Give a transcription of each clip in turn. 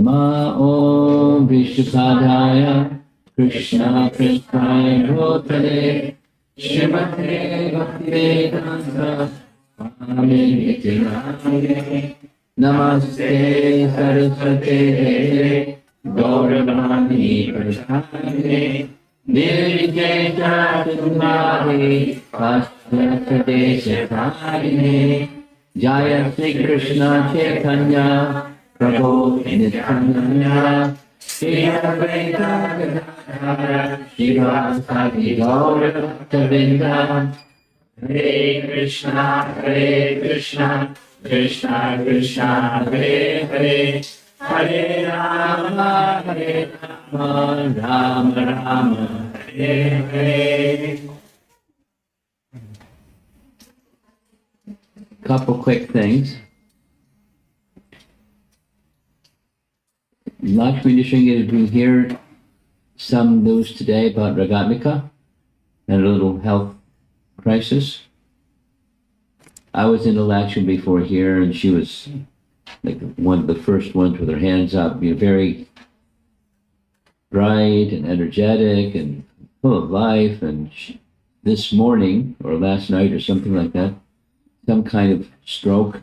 Nama Om Vishnupadaya Krishna Prasthaya Bhutale Srimate Bhaktivedanta Swami Nityanande Namaste Saraswate Deve Gauravani Prasthane Nirvijaya Chundari Pastasateshatharine Jaya Sri Krishna Chaitanya Prabhu Nityananda Shri Advaita Gadadhara Srivasadi Gaura Bhaktavrinda Hare Krishna Krishna Krishna Hare Hare Hare Rama Rama Rama Hare Hare. Couple quick things. Lakshmi Nṛsiṁhadev, did you hear some news today about Ragatmika and a little health crisis? I was in election before here, and she was like one of the first ones with her hands up, very bright and energetic and full of life. And this morning, or last night or something like that, some kind of stroke,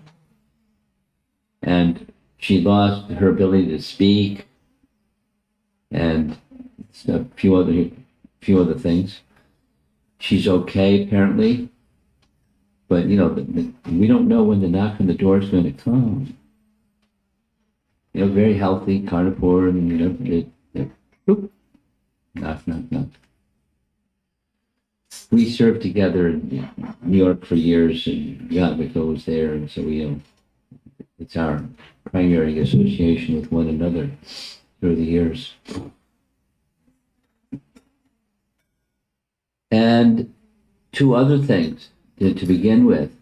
and she lost her ability to speak and a few other things. She's okay apparently, but we don't know when the knock on the door is going to come. Very healthy, carnivore, and knock. We served together in New York for years, and Ragatmika was there, and so it's our primary association with one another through the years. And two other things to begin with.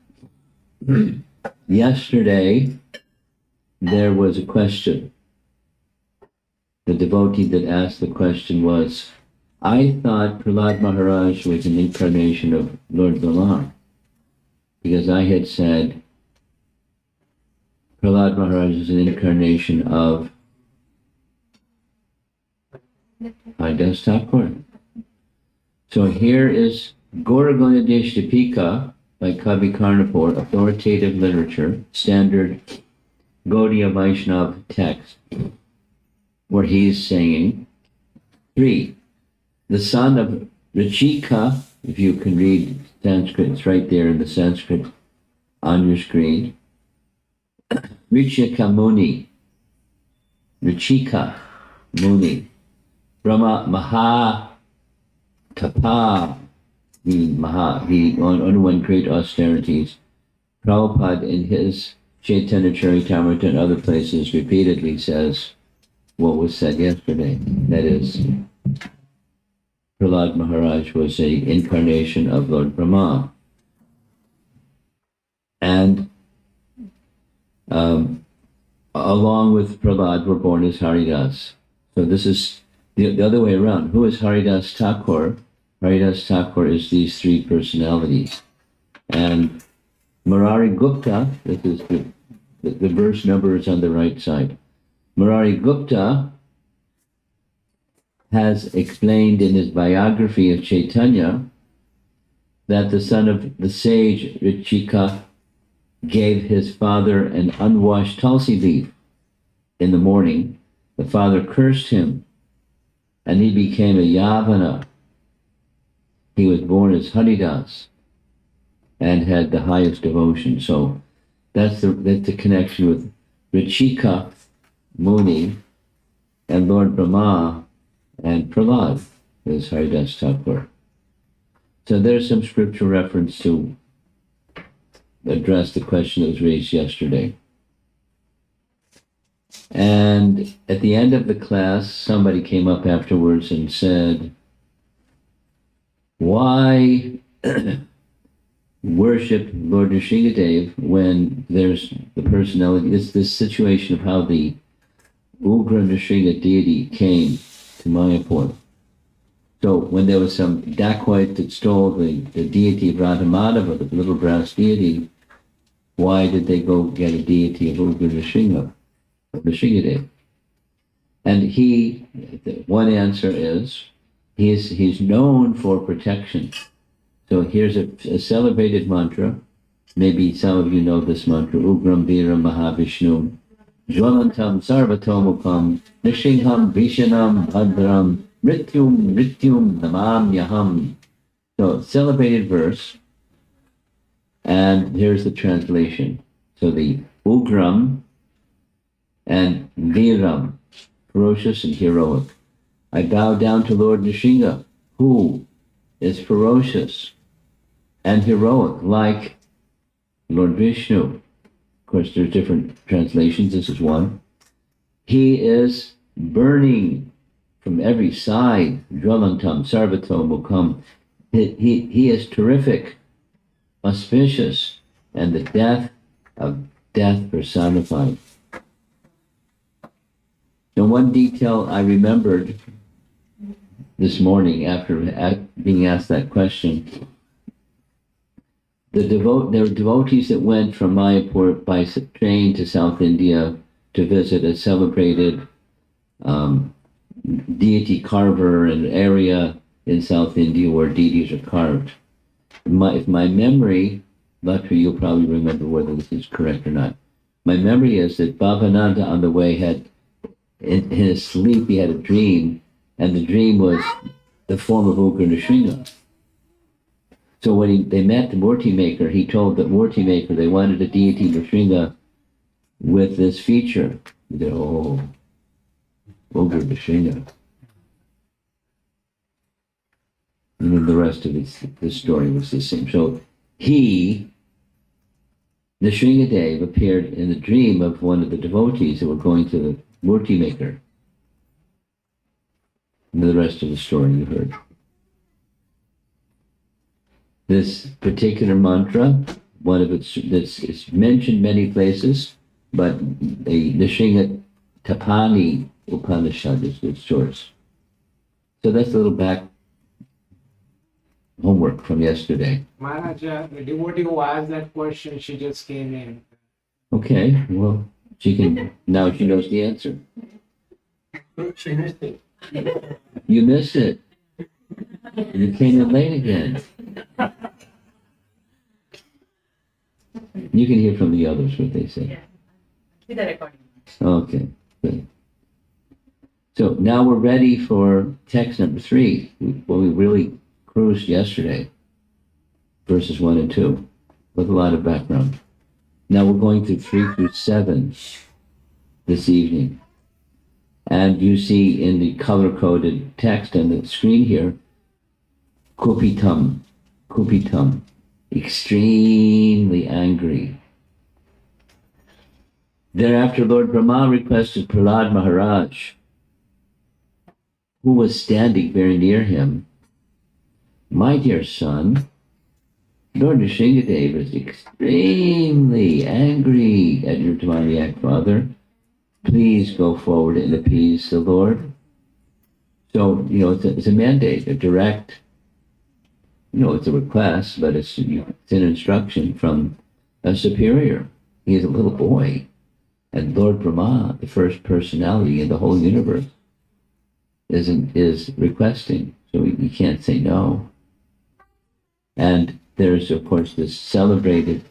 Yesterday, there was a question. The devotee that asked the question was, I thought Prahlāda Maharaj was an incarnation of Lord Brahma, because I had said Prahlāda Maharaj is an incarnation of Haridas Thakur. So here is Gauraguna Deshtapika by Kavi Karnapur, authoritative literature, standard Gaudiya Vaishnava text, where he is saying, 3. The son of Rachika, if you can read Sanskrit, it's right there in the Sanskrit on your screen. Rachika Muni, Brahma Maha Tapa, he underwent great austerities. Prabhupada in his Chaitanya Charitamrita and other places repeatedly says what was said yesterday. That is, Prahlāda Maharaj was an incarnation of Lord Brahma. And along with Prahlāda were born as Haridas. So this is the other way around. Who is Haridas Thakur? Haridas Thakur is these three personalities. And Murari Gupta, this is the verse number is on the right side. Murari Gupta has explained in his biography of Chaitanya that the son of the sage Rachika gave his father an unwashed tulsi leaf in the morning. The father cursed him, and he became a Yavana. He was born as Haridas and had the highest devotion. So that's the connection with Rachika Muni and Lord Brahma and Prahlāda is Haridas Thakur. So there's some scriptural reference to address the question that was raised yesterday. And at the end of the class, somebody came up afterwards and said, why worship Lord Nṛsiṁhadev when there's the personality, this situation of how the Ugra Nṛsiṁha deity came to Mayapur. So when there was some dacoit that stole the deity of Radhamadava, the little brass deity, why did they go get a deity of Ugra Nṛsiṁha, of Nṛsiṁhadev? And one answer is, he's known for protection. So here's a celebrated mantra. Maybe some of you know this mantra. Ugram Viram Mahavishnu Jwalantam Sarvatomukam Nṛsiṁham Vishanam Bhadram Mrityum Namamyaham. So celebrated verse. And here's the translation. So the Ugram and Viram, ferocious and heroic. I bow down to Lord Nṛsiṁha, who is ferocious and heroic, like Lord Vishnu. Of course, there's different translations. This is one. He is burning from every side. Jwalantam Sarvato Mukham. He is terrific, auspicious, and the death of death personified. And one detail I remembered this morning after being asked that question, there were devotees that went from Mayapur by train to South India to visit a celebrated deity carver, an area in South India where deities are carved. If my memory, Lakshmi, you'll probably remember whether this is correct or not. My memory is that Bhavananda on the way in his sleep, he had a dream, and the dream was the form of Ugra Nṛsiṁha. So when they met the Murti Maker, he told the Murti Maker they wanted a deity Nṛsiṁha with this feature. He said, oh, Ugra Nṛsiṁha. And then the rest of the story was the same. So Nṛsiṁhadev appeared in the dream of one of the devotees that were going to the Murti Maker. And the rest of the story you heard. This particular mantra, one of it's mentioned many places, but the Nṛsiṁha Tapani Upanishad is the source. So that's a little back homework from yesterday. Maharaj, the devotee who asked that question, she just came in. Okay, well, now she knows the answer. She missed it. You missed it. You came in late again. You can hear from the others what they say. Yeah. With the recording. Okay, good. So now we're ready for text number 3. We really cruised yesterday, verses 1 and 2, with a lot of background. Now we're going through 3 through 7 this evening. And you see in the color-coded text on the screen here, kupitam, extremely angry. Thereafter, Lord Brahma requested Prahlāda Maharaj, who was standing very near him, my dear son, Lord Nṛsiṁhadev is extremely angry at your demoniac father. Please go forward and appease the Lord. So, it's a mandate, a direct, it's a request, but it's an instruction from a superior. He is a little boy. And Lord Brahma, the first personality in the whole universe, is requesting. So he can't say no. And there's, of course, this celebrated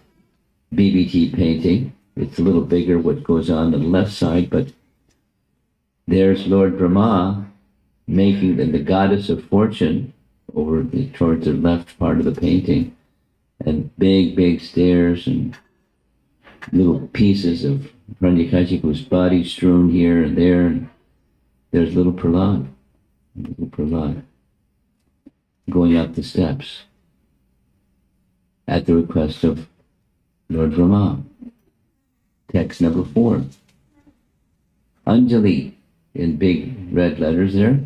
BBT painting. It's a little bigger what goes on the left side, but there's Lord Brahma making the goddess of fortune towards the left part of the painting, and big stairs and little pieces of Pranyakashiku's body strewn here and there. And there's little Prahlāda going up the steps at the request of Lord Brahma. Text number 4. Anjali, in big red letters there.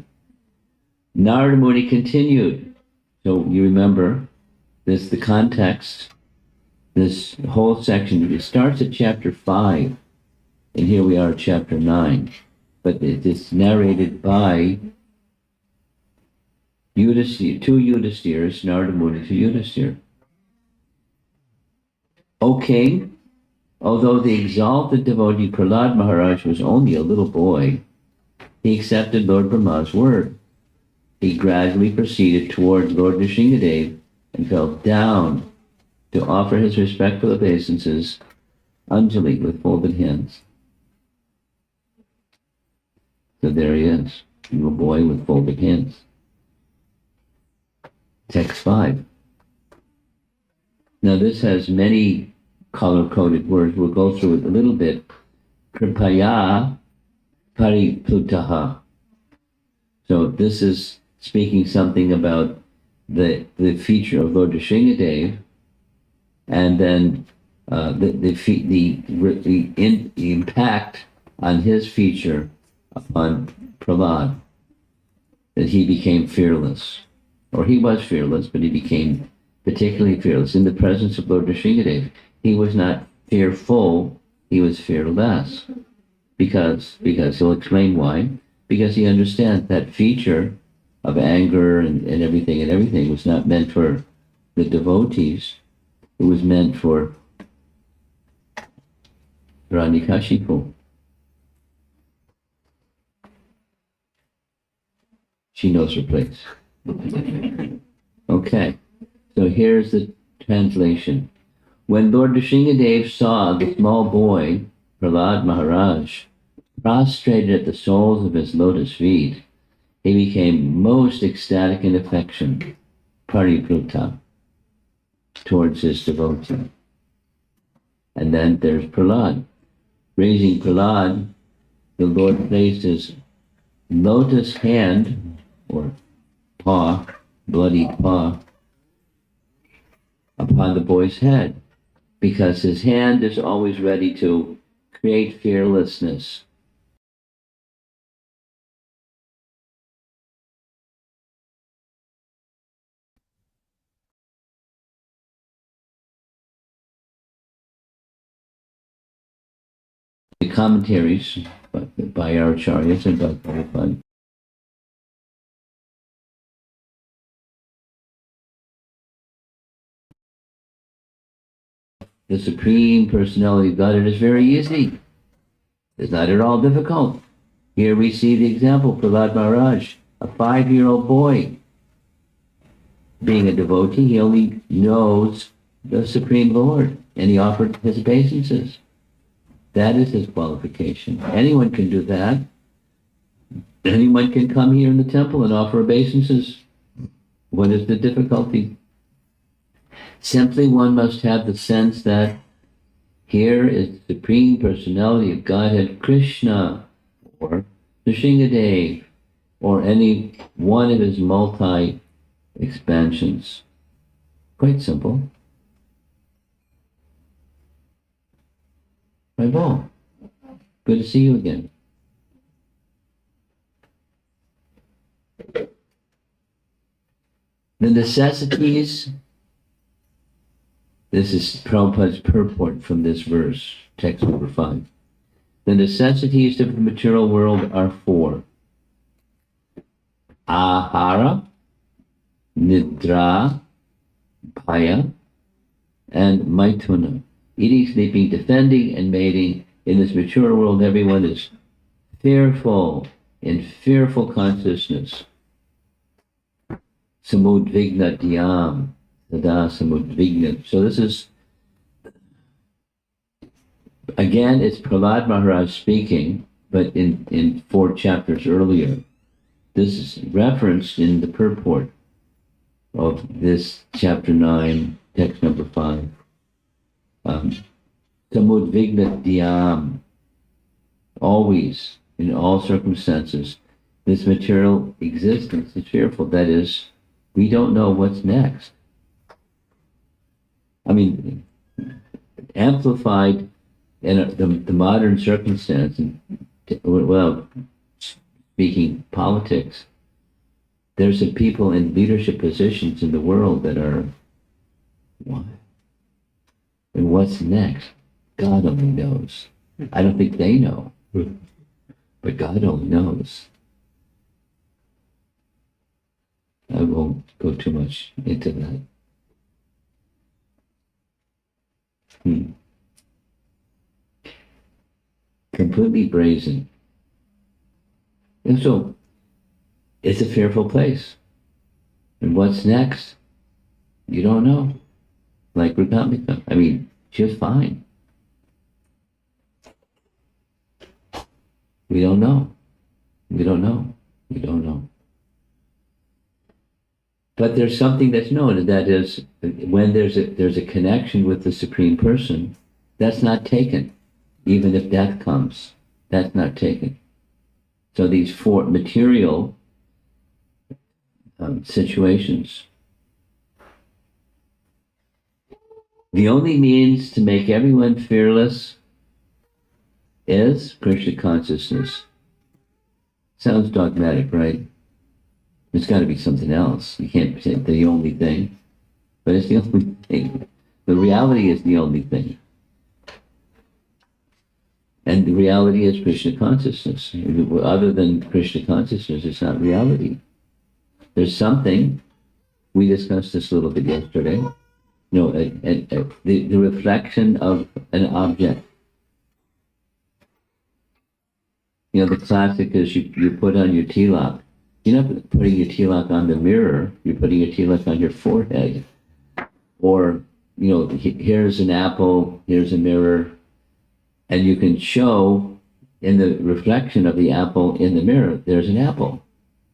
Narada Muni continued. So you remember the context, this whole section, it starts at chapter 5, and here we are at chapter 9. But it is narrated by Yudhisthira, to Yudhisthira, Narada Muni to Yudhisthira. O king, although the exalted devotee Prahlāda Maharaj was only a little boy, he accepted Lord Brahma's word. He gradually proceeded toward Lord Nṛsiṁhadev and fell down to offer his respectful obeisances, Anjali, with folded hands. So there he is, a little boy with folded hands. Text 5. Now this has many color-coded words. We'll go through it a little bit. Kripaya pariplutaha. So this is speaking something about the feature of Lord Nṛsiṁhadev, and then the impact on his feature upon Prahlāda, that he became fearless. Or he was fearless, but he became particularly fearless. In the presence of Lord Nṛsiṁhadev, he was not fearful, he was fearless. Because he'll explain why. Because he understands that feature of anger and everything was not meant for the devotees. It was meant for Hiranyakashipu. She knows her place. Okay, so here's the translation. When Lord Nṛsiṁhadev saw the small boy, Prahlāda Maharaj, prostrated at the soles of his lotus feet, he became most ecstatic in affection, paripluta, towards his devotee. And then there's Prahlāda. Raising Prahlāda, the Lord placed his lotus hand, or paw, bloody paw, upon the boy's head, because his hand is always ready to create fearlessness. The commentaries by our acharyas and by Prabhupada the Supreme Personality of Godhead is very easy. It's not at all difficult. Here we see the example, Prahlāda Maharaj, a 5-year-old boy. Being a devotee, he only knows the Supreme Lord, and he offered his obeisances. That is his qualification. Anyone can do that. Anyone can come here in the temple and offer obeisances. What is the difficulty? Simply one must have the sense that here is the Supreme Personality of Godhead, Krishna, or Nṛsiṁhadev, or any one of his multi-expansions. Quite simple. Right, Paul. Good to see you again. The necessities. This is Prabhupada's purport from this verse, text number 5. The necessities of the material world are 4. Ahara, Nidra, Bhaya, and Maithuna. Eating, sleeping, defending, and mating. In this material world, everyone is fearful, in fearful consciousness. Samudvigna dhyam, sada samudvigna. So this is, again, it's Prahlāda Maharaj speaking, but in 4 chapters earlier. This is referenced in the purport of this chapter 9, text number 5. Samudvigna dhyam, always, in all circumstances, this material existence is fearful. That is, we don't know what's next. I mean, amplified in the modern circumstance, well, speaking politics, there's some people in leadership positions in the world that are, what? And what's next? God only knows. I don't think they know, but God only knows. I won't go too much into that. Completely brazen. And so it's a fearful place. And what's next? You don't know. Like Rukamika. I mean, she was fine. We don't know. We don't know. We don't know. But there's something that's known, and that is when there's a connection with the Supreme Person, that's not taken. Even if death comes, that's not taken. So these four material situations, the only means to make everyone fearless is Krishna consciousness. Sounds dogmatic, right? There's got to be something else. You can't say the only thing, but it's the only thing. The reality is the only thing. And the reality is Krishna consciousness. Other than Krishna consciousness, it's not reality. There's something, we discussed this a little bit yesterday, the reflection of an object. The classic is you put on your tilak. You're not putting your tilak on the mirror, you're putting your tilak on your forehead. Or, here's an apple, here's a mirror, and you can show in the reflection of the apple in the mirror, there's an apple.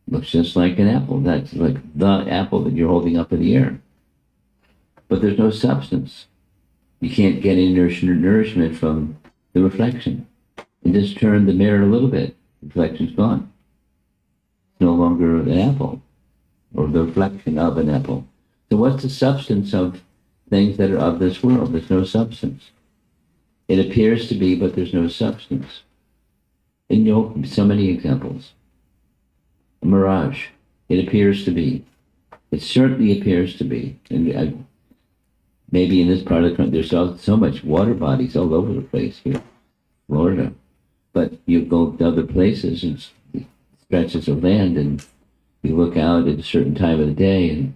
Looks just like an apple. That's like the apple that you're holding up in the air. But there's no substance. You can't get any nourishment from the reflection. And just turn the mirror a little bit, the reflection's gone. It's no longer an apple, or the reflection of an apple. So what's the substance of things that are of this world? There's no substance. It appears to be, but there's no substance. And so many examples. A mirage. It appears to be. It certainly appears to be. And maybe in this part of the country, there's so much water bodies all over the place here, Florida. But you go to other places and stretches of land, and you look out at a certain time of the day, and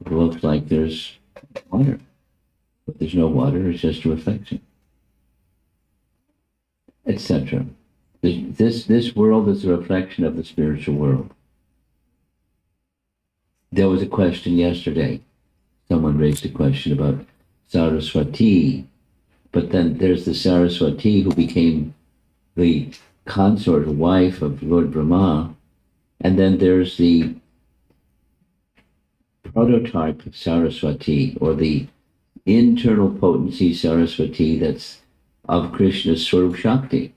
it looks like there's water. But there's no water, it's just a reflection. Etc. This world is a reflection of the spiritual world. There was a question yesterday. Someone raised a question about Saraswati, but then there's the Saraswati who became the consort or wife of Lord Brahma, and then there's the prototype of Saraswati, or the internal potency Saraswati that's of Krishna's Swarup Shakti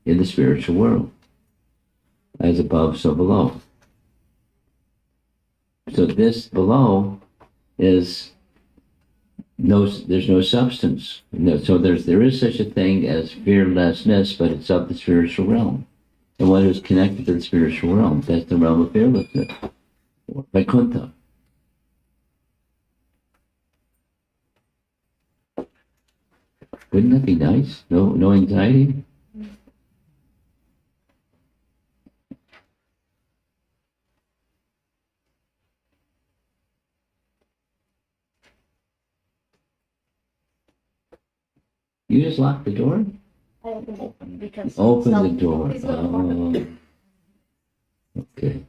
in the spiritual world. As above, so below. So this below is there's no substance. So there is such a thing as fearlessness, but it's of the spiritual realm. And what is connected to the spiritual realm? That's the realm of fearlessness, or Vaikuntha. Wouldn't that be nice? No anxiety? You just locked the door? I opened it because Open the some- door. it's not open. Okay.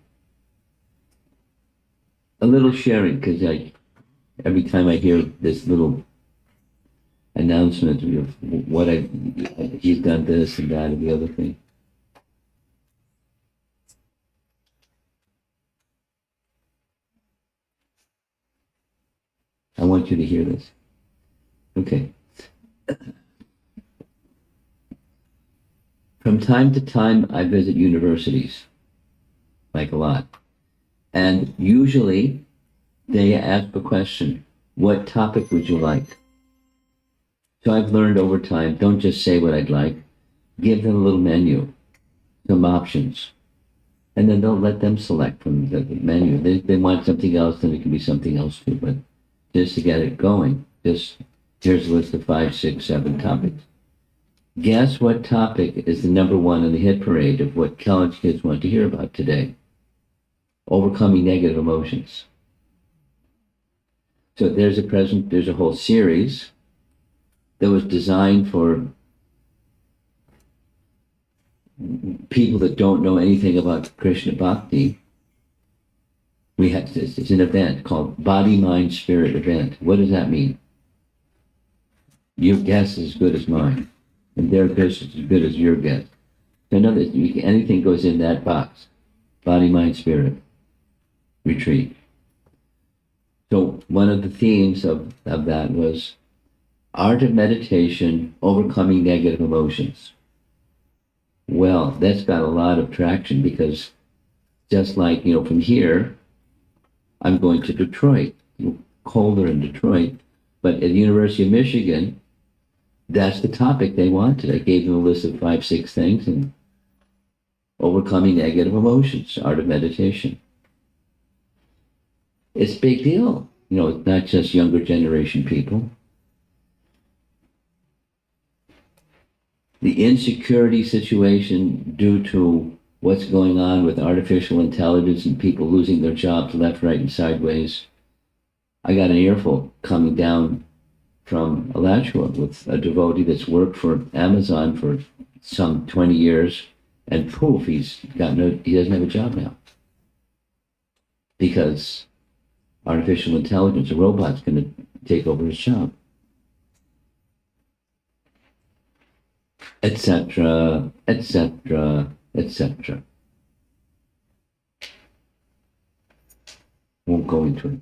A little sharing, because every time I hear this little announcement of what he's done this and that and the other thing. I want you to hear this. Okay. From time to time, I visit universities, like a lot. And usually, they ask a question, what topic would you like? So I've learned over time, don't just say what I'd like. Give them a little menu, some options. And then they'll let them select from the menu. They want something else, then it can be something else too. But just to get it going, here's a list of 5, 6, 7 topics. Guess what topic is the number one on the hit parade of what college kids want to hear about today? Overcoming negative emotions. So there's a whole series that was designed for people that don't know anything about Krishna Bhakti, it's an event called Body, Mind, Spirit event. What does that mean? Your guess is as good as mine, and their guess is as good as your guess. So anything goes in that box. Body, mind, spirit retreat. So one of the themes of that was art of meditation, overcoming negative emotions. Well, that's got a lot of traction because just like, from here, I'm going to Detroit, colder in Detroit, but at the University of Michigan, that's the topic they wanted. I gave them a list of 5-6 things, and overcoming negative emotions, art of meditation. It's a big deal. It's not just younger generation people. The insecurity situation due to what's going on with artificial intelligence and people losing their jobs left, right, and sideways. I got an earful coming down from Alachua with a devotee that's worked for Amazon for some 20 years, and poof, he doesn't have a job now. Because artificial intelligence, a robot's going to take over his job. Etc., etc., etc. Won't go into it.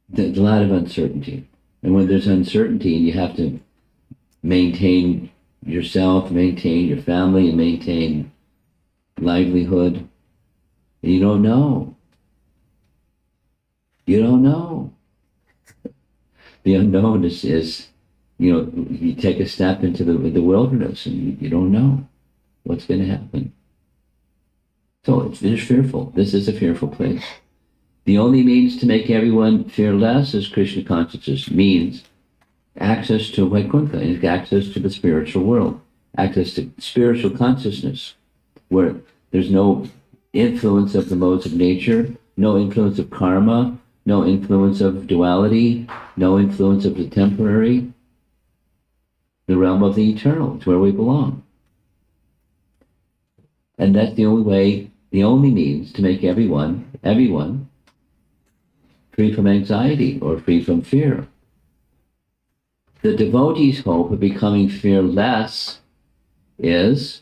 There's a lot of uncertainty. And when there's uncertainty, you have to maintain yourself, maintain your family, and maintain livelihood. And you don't know. You don't know. The unknown is you take a step into the wilderness and you don't know what's going to happen. So it's fearful. This is a fearful place. The only means to make everyone fear less is Krishna consciousness, means access to Vaikuntha, access to the spiritual world, access to spiritual consciousness, where there's no influence of the modes of nature, no influence of karma, no influence of duality, no influence of the temporary, the realm of the eternal. It's where we belong. And that's the only way, the only means to make everyone free from anxiety or free from fear. The devotee's hope of becoming fearless is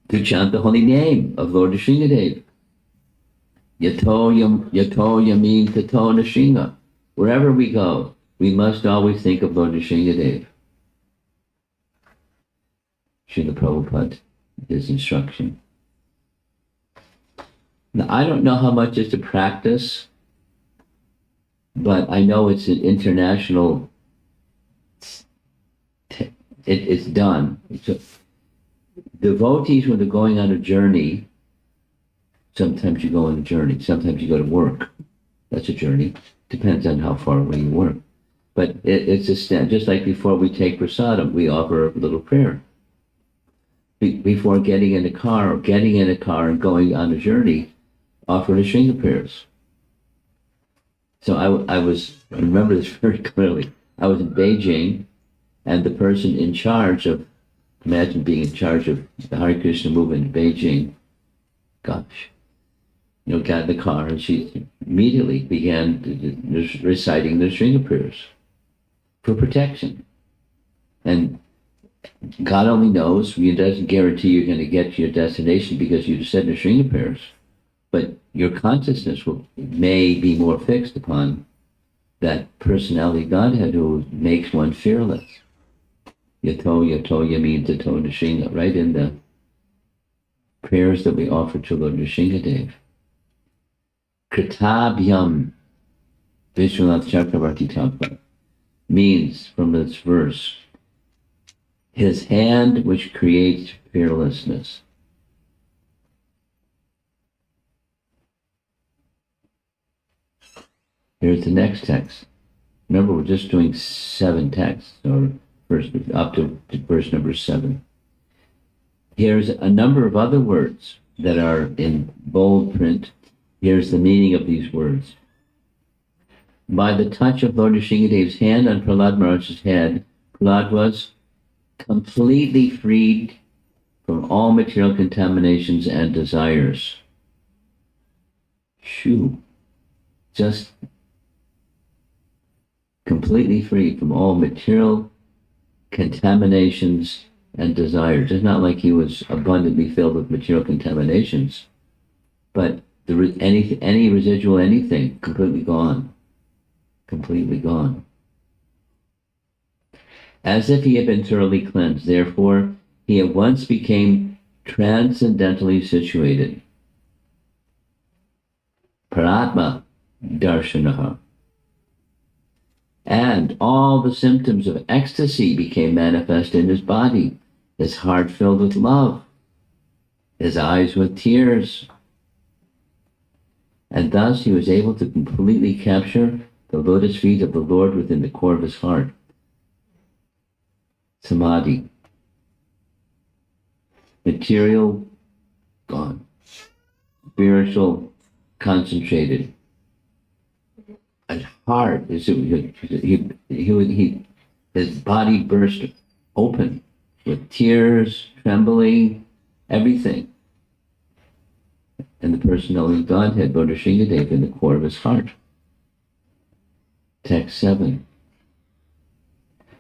to chant the holy name of Lord Nṛsiṁhadev. Yato yamin tato Nṛsiṁha. Wherever we go, we must always think of Lord Nṛsiṁhadev. Srila Prabhupada, his instruction. Now, I don't know how much is to practice, but I know it's an international, it's done. Devotees, when they're going on a journey, sometimes you go on a journey, sometimes you go to work. That's a journey. Depends on how far away you work. But it's a step, just like before we take prasadam, we offer a little prayer. Before getting in a car and going on a journey, offer Nṛsiṁha prayers. So I remember this very clearly. I was in Beijing, and the person in charge of, imagine being in charge of the Hare Krishna movement in Beijing, got in the car, and she immediately began reciting the Nṛsiṁha prayers for protection. And God only knows, He doesn't guarantee you're going to get to your destination because you said Nṛsiṁha prayers, but your consciousness may be more fixed upon that personality Godhead who makes one fearless. Yato yamin tato Nṛsiṁha, right in the prayers that we offer to Lord Nṛsiṁhadev. Kritabhyam, Vishwanath Chakravarti Thakur, means from this verse, His hand which creates fearlessness. Here's the next text. Remember, we're just doing 7 texts, or up to verse number 7. Here's a number of other words that are in bold print. Here's the meaning of these words. By the touch of Lord Nṛsiṁhadev's hand on Prahlāda Maharaj's head, Prahlāda was completely freed from all material contaminations and desires. Shoo. Just completely free from all material contaminations and desires. It's not like he was abundantly filled with material contaminations, but any residual anything, completely gone. Completely gone. As if he had been thoroughly cleansed, therefore, he at once became transcendentally situated. Paratma darshanaha. And all the symptoms of ecstasy became manifest in his body, his heart filled with love, his eyes with tears. And thus he was able to completely capture the lotus feet of the Lord within the core of his heart. Samadhi. Material, gone. Spiritual, concentrated. And heart, his body burst open with tears, trembling, everything. And the personality of Godhead, Nṛsiṁhadev, in the core of his heart. Text 7.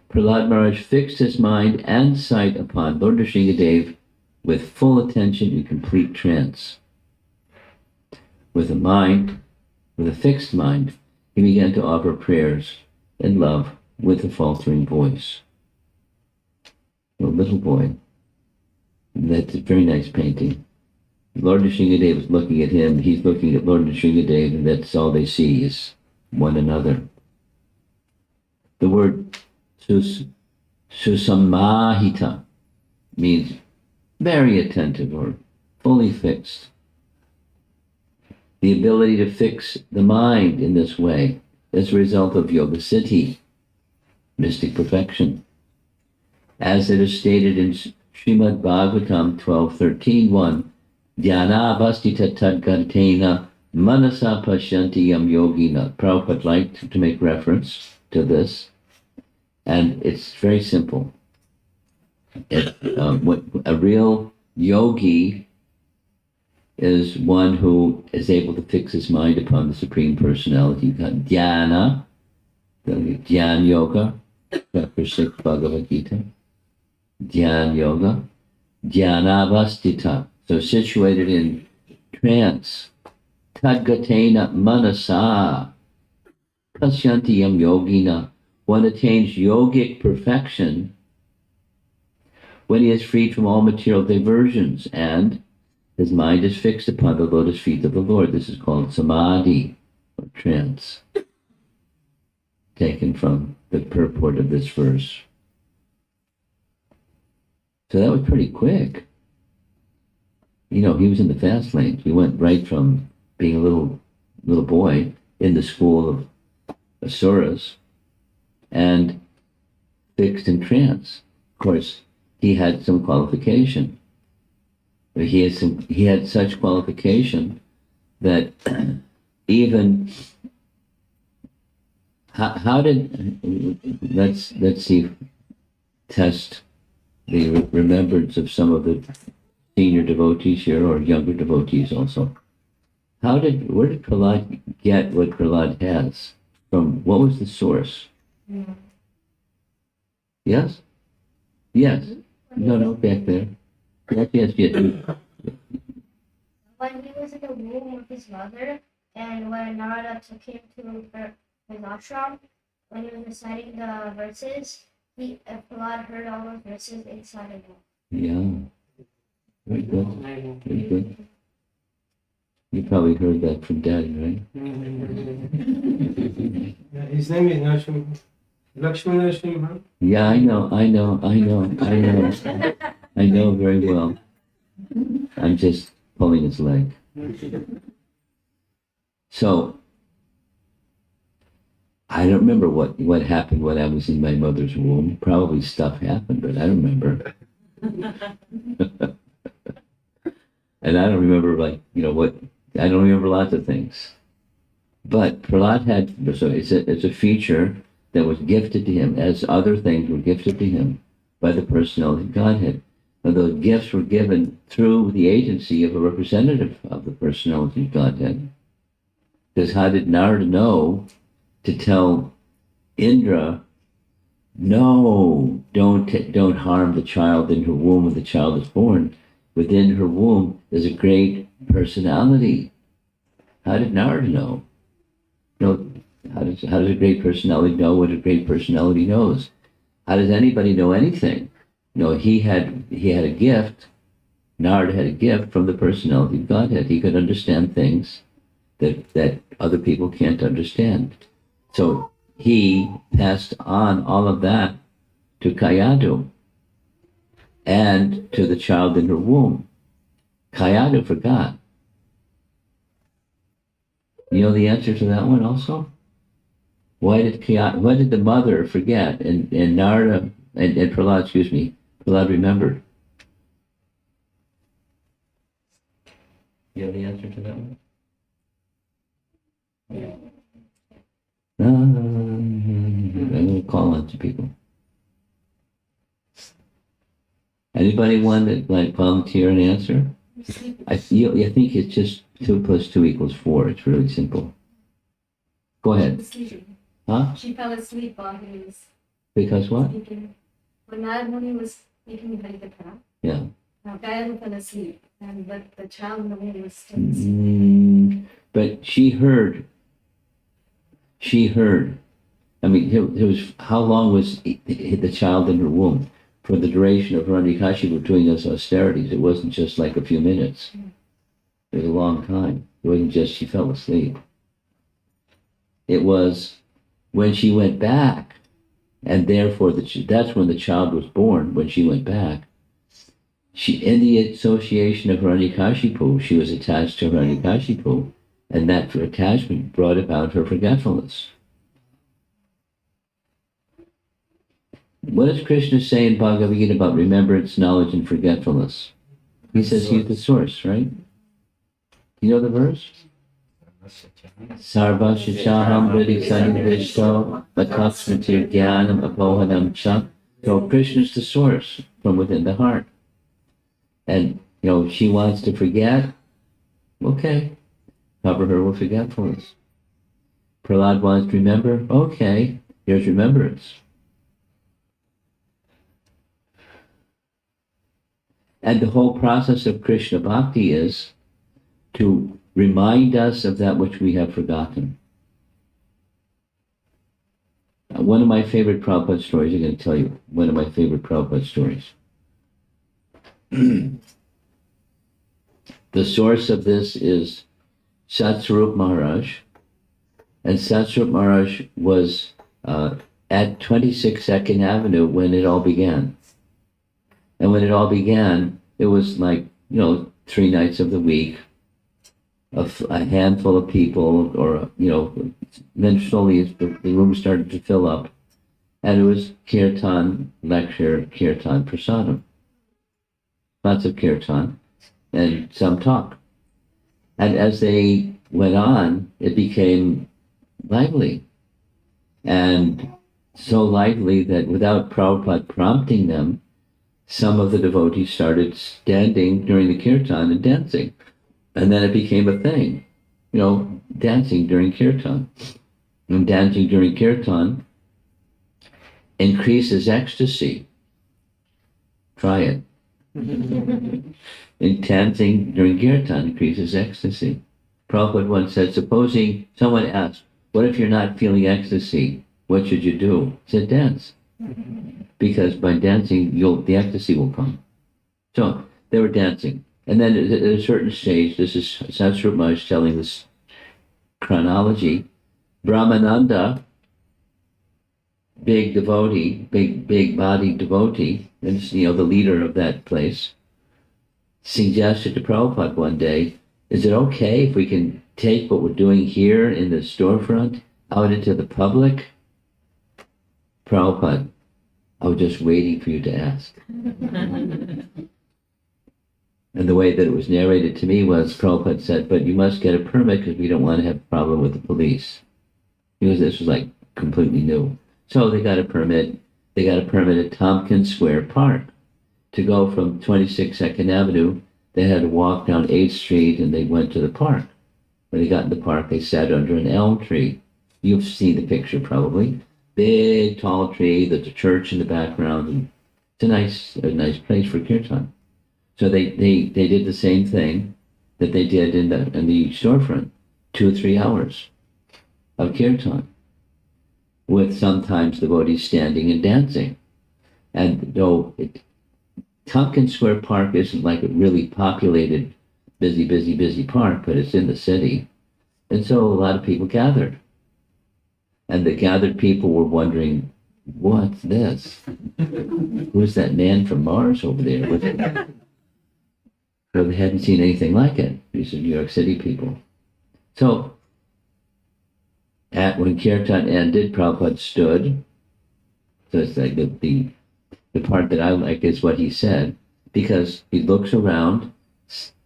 Prahlāda Maharaj fixed his mind and sight upon Lord Nṛsiṁhadev with full attention in complete trance. With a fixed mind, he began to offer prayers and love with a faltering voice. A little boy. That's a very nice painting. Lord Nṛsiṁhadev is looking at him, he's looking at Lord Nṛsiṁhadev, and that's all they see is one another. The word susamahita means very attentive or fully fixed. The ability to fix the mind in this way is a result of yoga siddhi, mystic perfection. As it is stated in Srimad Bhagavatam 12:13:1, Dhyana avastita tadgartena manasa pashyanti yam yogina. Prabhupada liked to make reference to this, and it's very simple. A real yogi is one who is able to fix his mind upon the Supreme Personality. You've got dhyana, dhyan yoga, chapter 6, Bhagavad Gita. Dhyan yoga, dhyanavastita, so situated in trance. Tadgatena manasa, pasyanti yam yogina. One attains yogic perfection when he is freed from all material diversions and his mind is fixed upon the lotus feet of the Lord. This is called samadhi, or trance, taken from the purport of this verse. So that was pretty quick. You know, he was in the fast lane. He went right from being a little boy in the school of asuras and fixed in trance. Of course, he had some qualification. He had such qualification that even how did let's see, test the remembrance of some of the senior devotees here, or younger devotees also. Where did Prahlāda get what Prahlāda has? From what was the source? Yes? Yes. No, back there. Yes. When he was in the womb of his mother, and when Narada took him to his ashram, when he was reciting the verses, Prahlāda heard all those verses inside of him. Yeah. Very good. Very good. You probably heard that from Daddy, right? His name is Nṛsiṁha. Yeah, I know. I know very well. I'm just pulling his leg. So, I don't remember what happened when I was in my mother's womb. Probably stuff happened, but I don't remember. And I don't remember, I don't remember lots of things. But Prahlāda had, so it's a feature that was gifted to him, as other things were gifted to him by the personality of Godhead. And those gifts were given through the agency of a representative of the personality of Godhead. Because how did Narada know to tell Indra, no, don't harm the child in her womb when the child is born. Within her womb is a great personality. How did Narada know? No, how does a great personality know what a great personality knows? How does anybody know anything? No, he had a gift. Narada had a gift from the personality of Godhead. He could understand things that other people can't understand. So he passed on all of that to Kayadu and to the child in her womb. Kayadu forgot. You know the answer to that one also? Why did the mother forget and Narada and Prahlāda, Prahlāda remembered? You know the answer to that one? I'm going to call on to people. Anybody want to volunteer an answer? I think it's just 2 + 2 = 4. It's really simple. Go ahead. Huh? She fell asleep while he was Because what? speaking. When Narad Muni was speaking Harikatha, Yeah. Kayadu fell asleep, but the child in the womb was still asleep. But she heard. I mean, it was, how long was the child in her womb? For the duration of Hiranyakashipu doing those austerities, it wasn't just like a few minutes. It was a long time. It wasn't just she fell asleep. It was when she went back, and therefore that's when the child was born, when she went back. In the association of Hiranyakashipu, she was attached to Hiranyakashipu, and that attachment brought about her forgetfulness. What does Krishna say in Bhagavad Gita about remembrance, knowledge, and forgetfulness? He says he's the source, right? You know the verse? Sarva shishaham vriddhi sanivishto matasmatir jnanam apohanam cha. So Krishna's the source from within the heart. And, she wants to forget. Okay. Cover her with forgetfulness. Prahlāda wants to remember. Okay. Here's remembrance. And the whole process of Krishna Bhakti is to remind us of that which we have forgotten. One of my favorite Prabhupada stories, I'm going to tell you, one of my favorite Prabhupada stories. The source of this is Satsvarup Maharaj. And Satsvarup Maharaj was at 26 Second Avenue when it all began. And when it all began, it was like, 3 nights of the week, a handful of people, or, then slowly the room started to fill up. And it was kirtan, lecture, kirtan, prasadam. Lots of kirtan, and some talk. And as they went on, it became lively. And so lively that without Prabhupada prompting them, some of the devotees started standing during the kirtan and dancing. And then it became a thing, dancing during kirtan. And dancing during kirtan increases ecstasy. Try it. And dancing during kirtan increases ecstasy. Prabhupada once said, supposing someone asked, what if you're not feeling ecstasy? What should you do? He said, dance. Because by dancing, the ecstasy will come. So they were dancing. And then at a certain stage, this is Satsvarup Maharaj telling this chronology, Brahmananda, big devotee, big-bodied devotee, and the leader of that place, suggested to Prabhupada one day, is it okay if we can take what we're doing here in the storefront out into the public? Prabhupada, I was just waiting for you to ask. And the way that it was narrated to me was, Prabhupada said, but you must get a permit because we don't want to have a problem with the police. Because this was like completely new. So they got a permit. They got a permit at Tompkins Square Park. to go from 26 Second Avenue, they had to walk down 8th Street and they went to the park. When they got in the park, they sat under an elm tree. You've seen the picture probably. Big, tall tree, there's a church in the background. And it's a nice place for kirtan. So they did the same thing that they did in the storefront, 2 or 3 hours of kirtan, with sometimes devotees standing and dancing. And though Tompkins Square Park isn't like a really populated, busy park, but it's in the city. And so a lot of people gathered. And the gathered people were wondering, what's this? Who's that man from Mars over there? So they hadn't seen anything like it. These are New York City people. So when Kirtan ended, Prabhupada stood. So it's like the part that I like is what he said, because he looks around,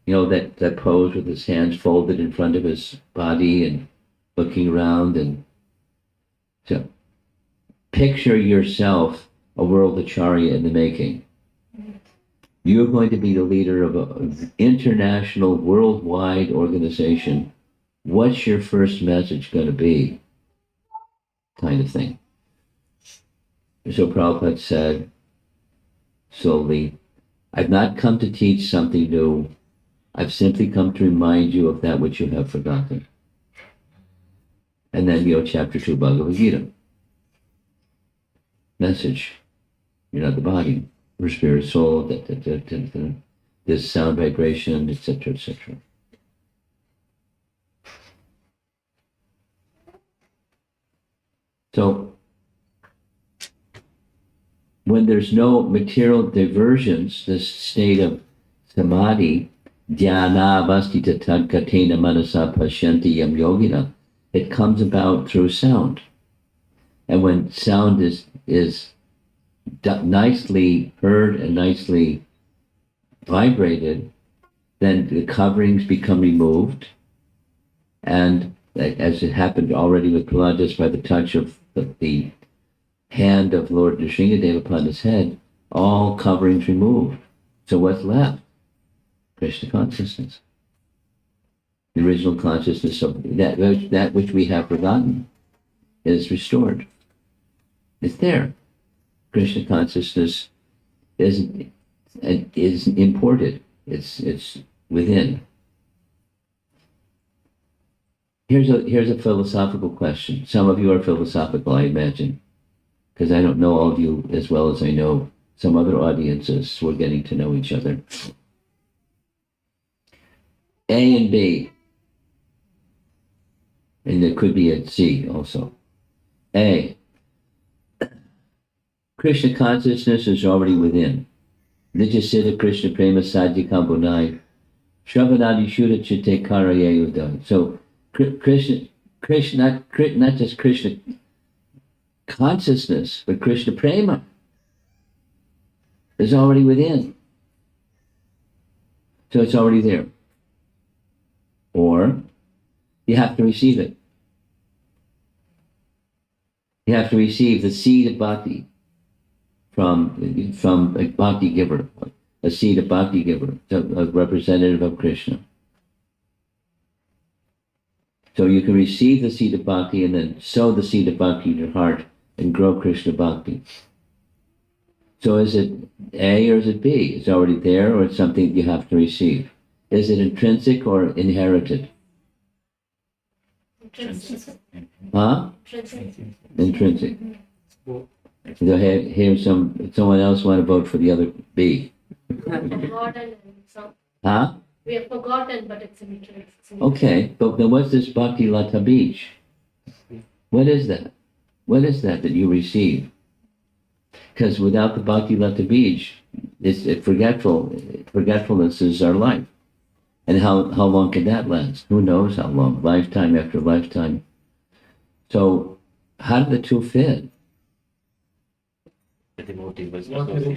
that pose with his hands folded in front of his body and looking around. And so picture yourself a world acharya in the making. You're going to be the leader of an international, worldwide organization. What's your first message going to be? Kind of thing. So Prabhupada said, slowly, I've not come to teach something new. I've simply come to remind you of that which you have forgotten. And then, chapter 2, Bhagavad Gita. Message. You're not the body. Your spirit, soul, this sound vibration, etc., etc. So, when there's no material diversions, this state of samadhi, dhyana avastita tadkatena manasa pashyanti yam yogina, it comes about through sound. And when sound is nicely heard and nicely vibrated, then the coverings become removed. And as it happened already with Prahlāda, just by the touch of the hand of Lord Nṛsiṁhadev upon his head, all coverings removed. So what's left? Krishna consciousness. The original consciousness of that which we have forgotten is restored. It's there. Krishna consciousness is imported. It's within. Here's a philosophical question. Some of you are philosophical, I imagine, because I don't know all of you as well as I know some other audiences. We're getting to know each other. A and B, and there could be a C also. A, Krishna consciousness is already within. Nijasiddha Krishna Prema Sadhya Kambunai Shravanadi Shuddha Chitte Karayayuda. So Krishna, not just Krishna consciousness, but Krishna Prema is already within. So it's already there. Or you have to receive it. You have to receive the seed of bhakti from a bhakti giver, a seed of bhakti giver, a representative of Krishna. So you can receive the seed of bhakti and then sow the seed of bhakti in your heart and grow Krishna bhakti. So is it A or is it B? It's already there, or it's something you have to receive? Is it intrinsic or inherited? Intrinsic. Huh? Intrinsic. So here's someone else want to vote for the other B. Forgotten and some. Huh? We have forgotten, but it's intrinsic. Okay, but then what's this Bhakti Lata Bij? What is that? What is that you receive? Because without the Bhakti Lata Bij, forgetfulness is our life. And how long can that last? Who knows how long? Lifetime after lifetime. So how do the two fit?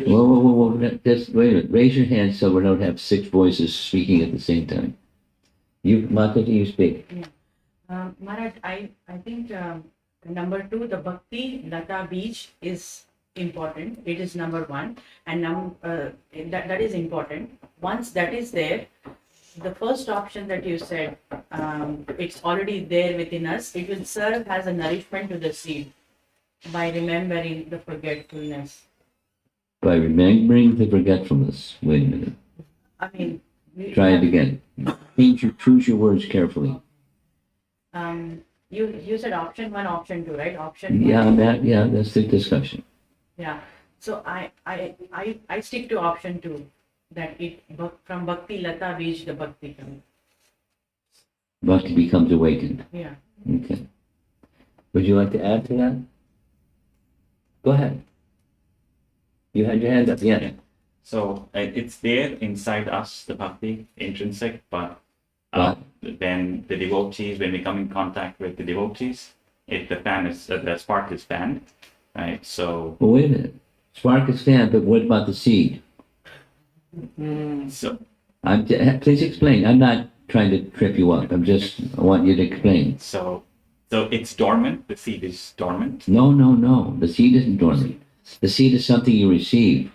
Whoa. Just wait a minute. Raise your hand so we don't have 6 voices speaking at the same time. Mataji, you speak. Yeah. Maharaj, I think number 2, the Bhakti Lata Beach is important. It is number one, and that is important. Once that is there, the first option that you said, it's already there within us. It will serve as a nourishment to the seed by remembering the forgetfulness. By remembering the forgetfulness. Wait a minute. I mean, Try it again. Choose your words carefully. You said option one, option two, right? Option one. Yeah, that's the discussion. Yeah. So I stick to option two, that from Bhakti Lata Bij the Bhakti comes. Bhakti becomes awakened. Yeah. Okay. Would you like to add to that? Go ahead. You had your hand up, yeah. So it's there inside us, the bhakti, intrinsic, but Right. then the devotees, when we come in contact with the devotees, the spark is fanned, right? So, Well, wait a minute. Spark is fanned, but what about the seed? so Please explain. I'm not trying to trip you up. I want you to explain. So it's dormant. The seed is dormant. No. The seed isn't dormant. The seed is something you receive.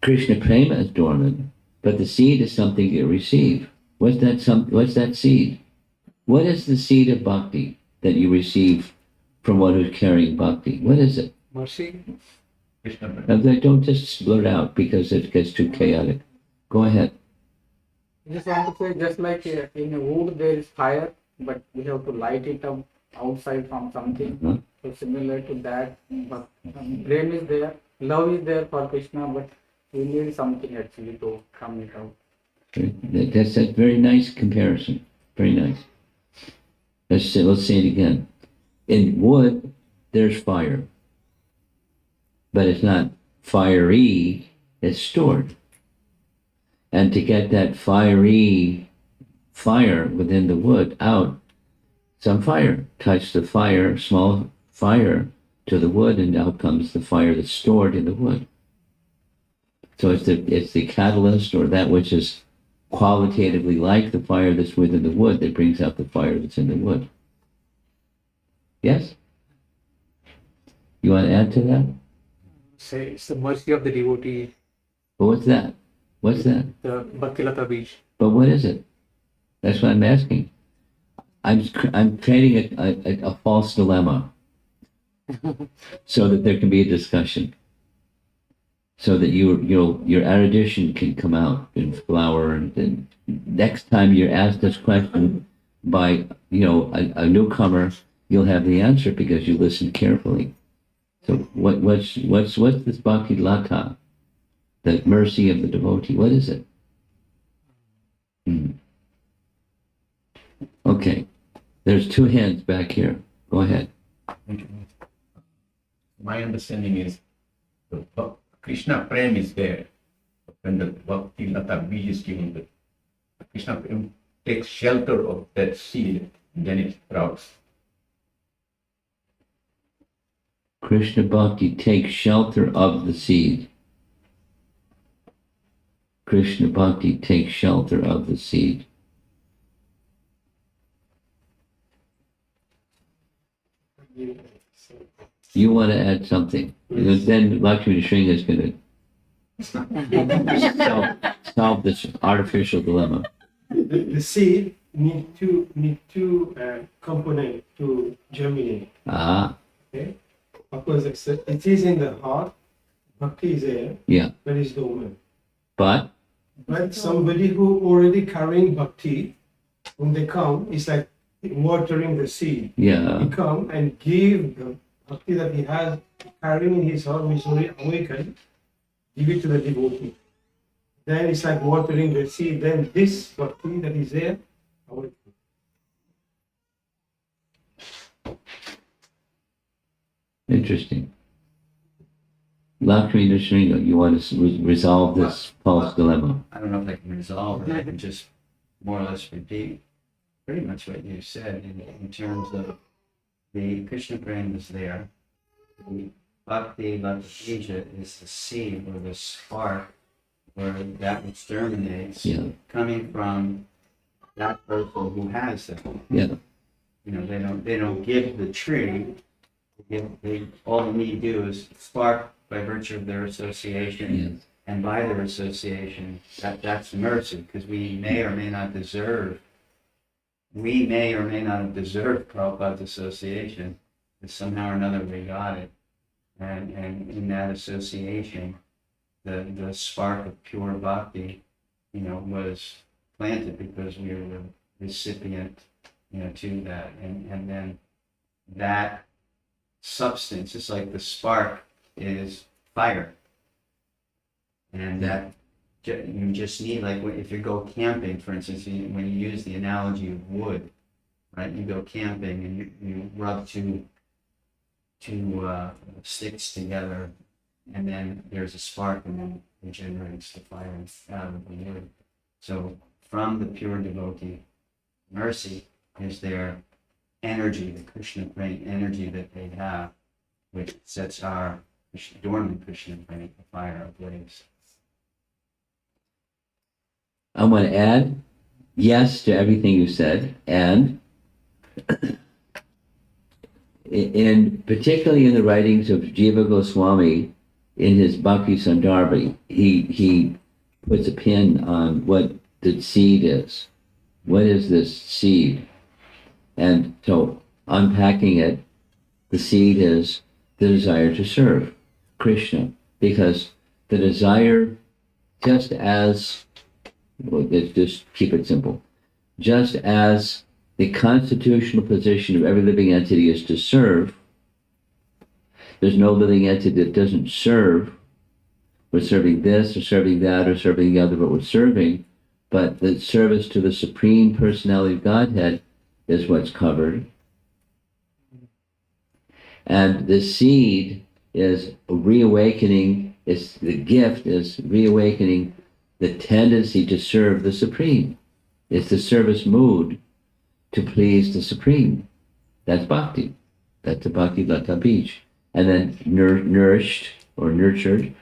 Krishna prema is dormant, but the seed is something you receive. What's that seed? What is the seed of bhakti that you receive from one who's carrying bhakti? What is it? Mercy. Don't just blurt out because it gets too chaotic. Go ahead. I just want to say, just like in a wood there is fire, but we have to light it up outside from something. Huh? So similar to that, but blame is there, love is there for Krishna, but we need something actually to come it out. That's a very nice comparison. Very nice. Let's say it again. In wood, there's fire. But it's not fiery, it's stored. And to get that fiery fire within the wood out, some fire. Touch the fire, small fire to the wood, and out comes the fire that's stored in the wood. So it's the catalyst, or that which is qualitatively like the fire that's within the wood, that brings out the fire that's in the wood. Yes? You want to add to that? Say it's the mercy of the devotee, But what's that? What's that? the Bhakti Lata Bij. But what is it? That's what I'm asking. I'm creating a false dilemma so that there can be a discussion, so that your erudition can come out and flower. And next time you're asked this question by a newcomer, you'll have the answer because you listened carefully. So what's this bhakti lata, the mercy of the devotee? What is it? Okay, there's two hands back here. Go ahead. My understanding is the Krishna Prem is there. When the Bhakti Lata Bij is given, the Krishna Prem takes shelter of that seed, then it sprouts. Krishna Bhakti takes shelter of the seed. Krishna Bhakti takes shelter of the seed. You want to add something? Because then Lakshmi Sringa is going to solve this artificial dilemma. The seed need two component to germinate. Ah, Okay, of course it is in the heart. Bhakti is there, yeah. but it's dormant. But But somebody who already carrying bhakti, when they come, it's like watering the seed. yeah, He come and give the bhakti that he has carrying in his heart, which is already awakened, give it to the devotee. Then it's like watering the seed. Then this bhakti that is there, awakens. interesting. Lakshmi Sringa, you want to resolve this false dilemma? I don't know if I can resolve it. I can just more or less repeat pretty much what you said in terms of the Krishna Prem is there. The Bhakti Lata Bija is the seed or the spark or that which germinates Yeah, coming from that person who has it. yeah, You know, they don't give the tree All they need to do is spark by virtue of their association, and by their association, that's mercy, because we may or may not have deserved Prabhupada's association, but somehow or another we got it. And in that association, the spark of pure bhakti, was planted because we were the recipient, to that. And then that substance, just like the spark is fire. And that you just need, like if you go camping, for instance, when you use the analogy of wood, right? You go camping and you rub two sticks together, and then there's a spark, and then it generates the fire out of the wood. So from the pure devotee, mercy is their energy, the Krishna prana energy that they have, which sets our dormant Krishna prana fire ablaze. I want to add yes to everything you said, and particularly in the writings of Jiva Goswami, in his Bhakti Sandarbha, he puts a pin on what the seed is. What is this seed? And so, unpacking it, the seed is the desire to serve Krishna, because the desire, just as, well, let's just keep it simple, just as the constitutional position of every living entity is to serve, there's no living entity that doesn't serve. We're serving this, or serving that, or serving the other, but we're serving. But the service to the Supreme Personality of Godhead is what's covered. And the seed is reawakening, the gift is reawakening the tendency to serve the Supreme. It's the service mood to please the Supreme. That's bhakti. That's the bhakti lata beach. And then nourished or nurtured,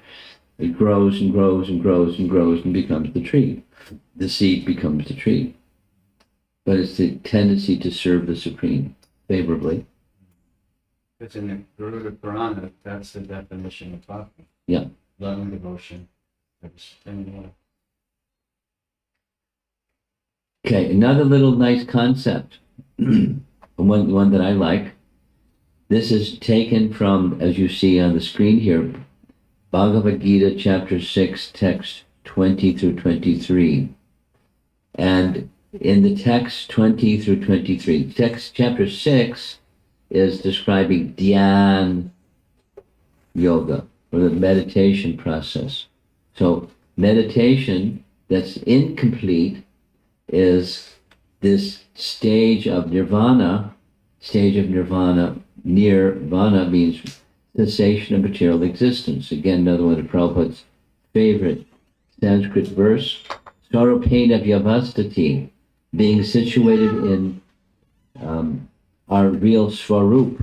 it grows and grows and grows and grows and becomes the tree. The seed becomes the tree. But it's the tendency to serve the Supreme favorably. It's in the Garuda Purana, that's the definition of bhakti. Yeah. Love and devotion. Okay, another little nice concept, one that I like. This is taken from, as you see on the screen here, Bhagavad Gita chapter 6, text 20 through 23. And in the text 20 through 23, text chapter 6 is describing dhyan yoga, or the meditation process. So meditation that's incomplete is this stage of nirvana. Nirvana means cessation of material existence. Again, another one of Prabhupada's favorite Sanskrit verse, Sarupena Vyavastati, being situated in our real Swarup.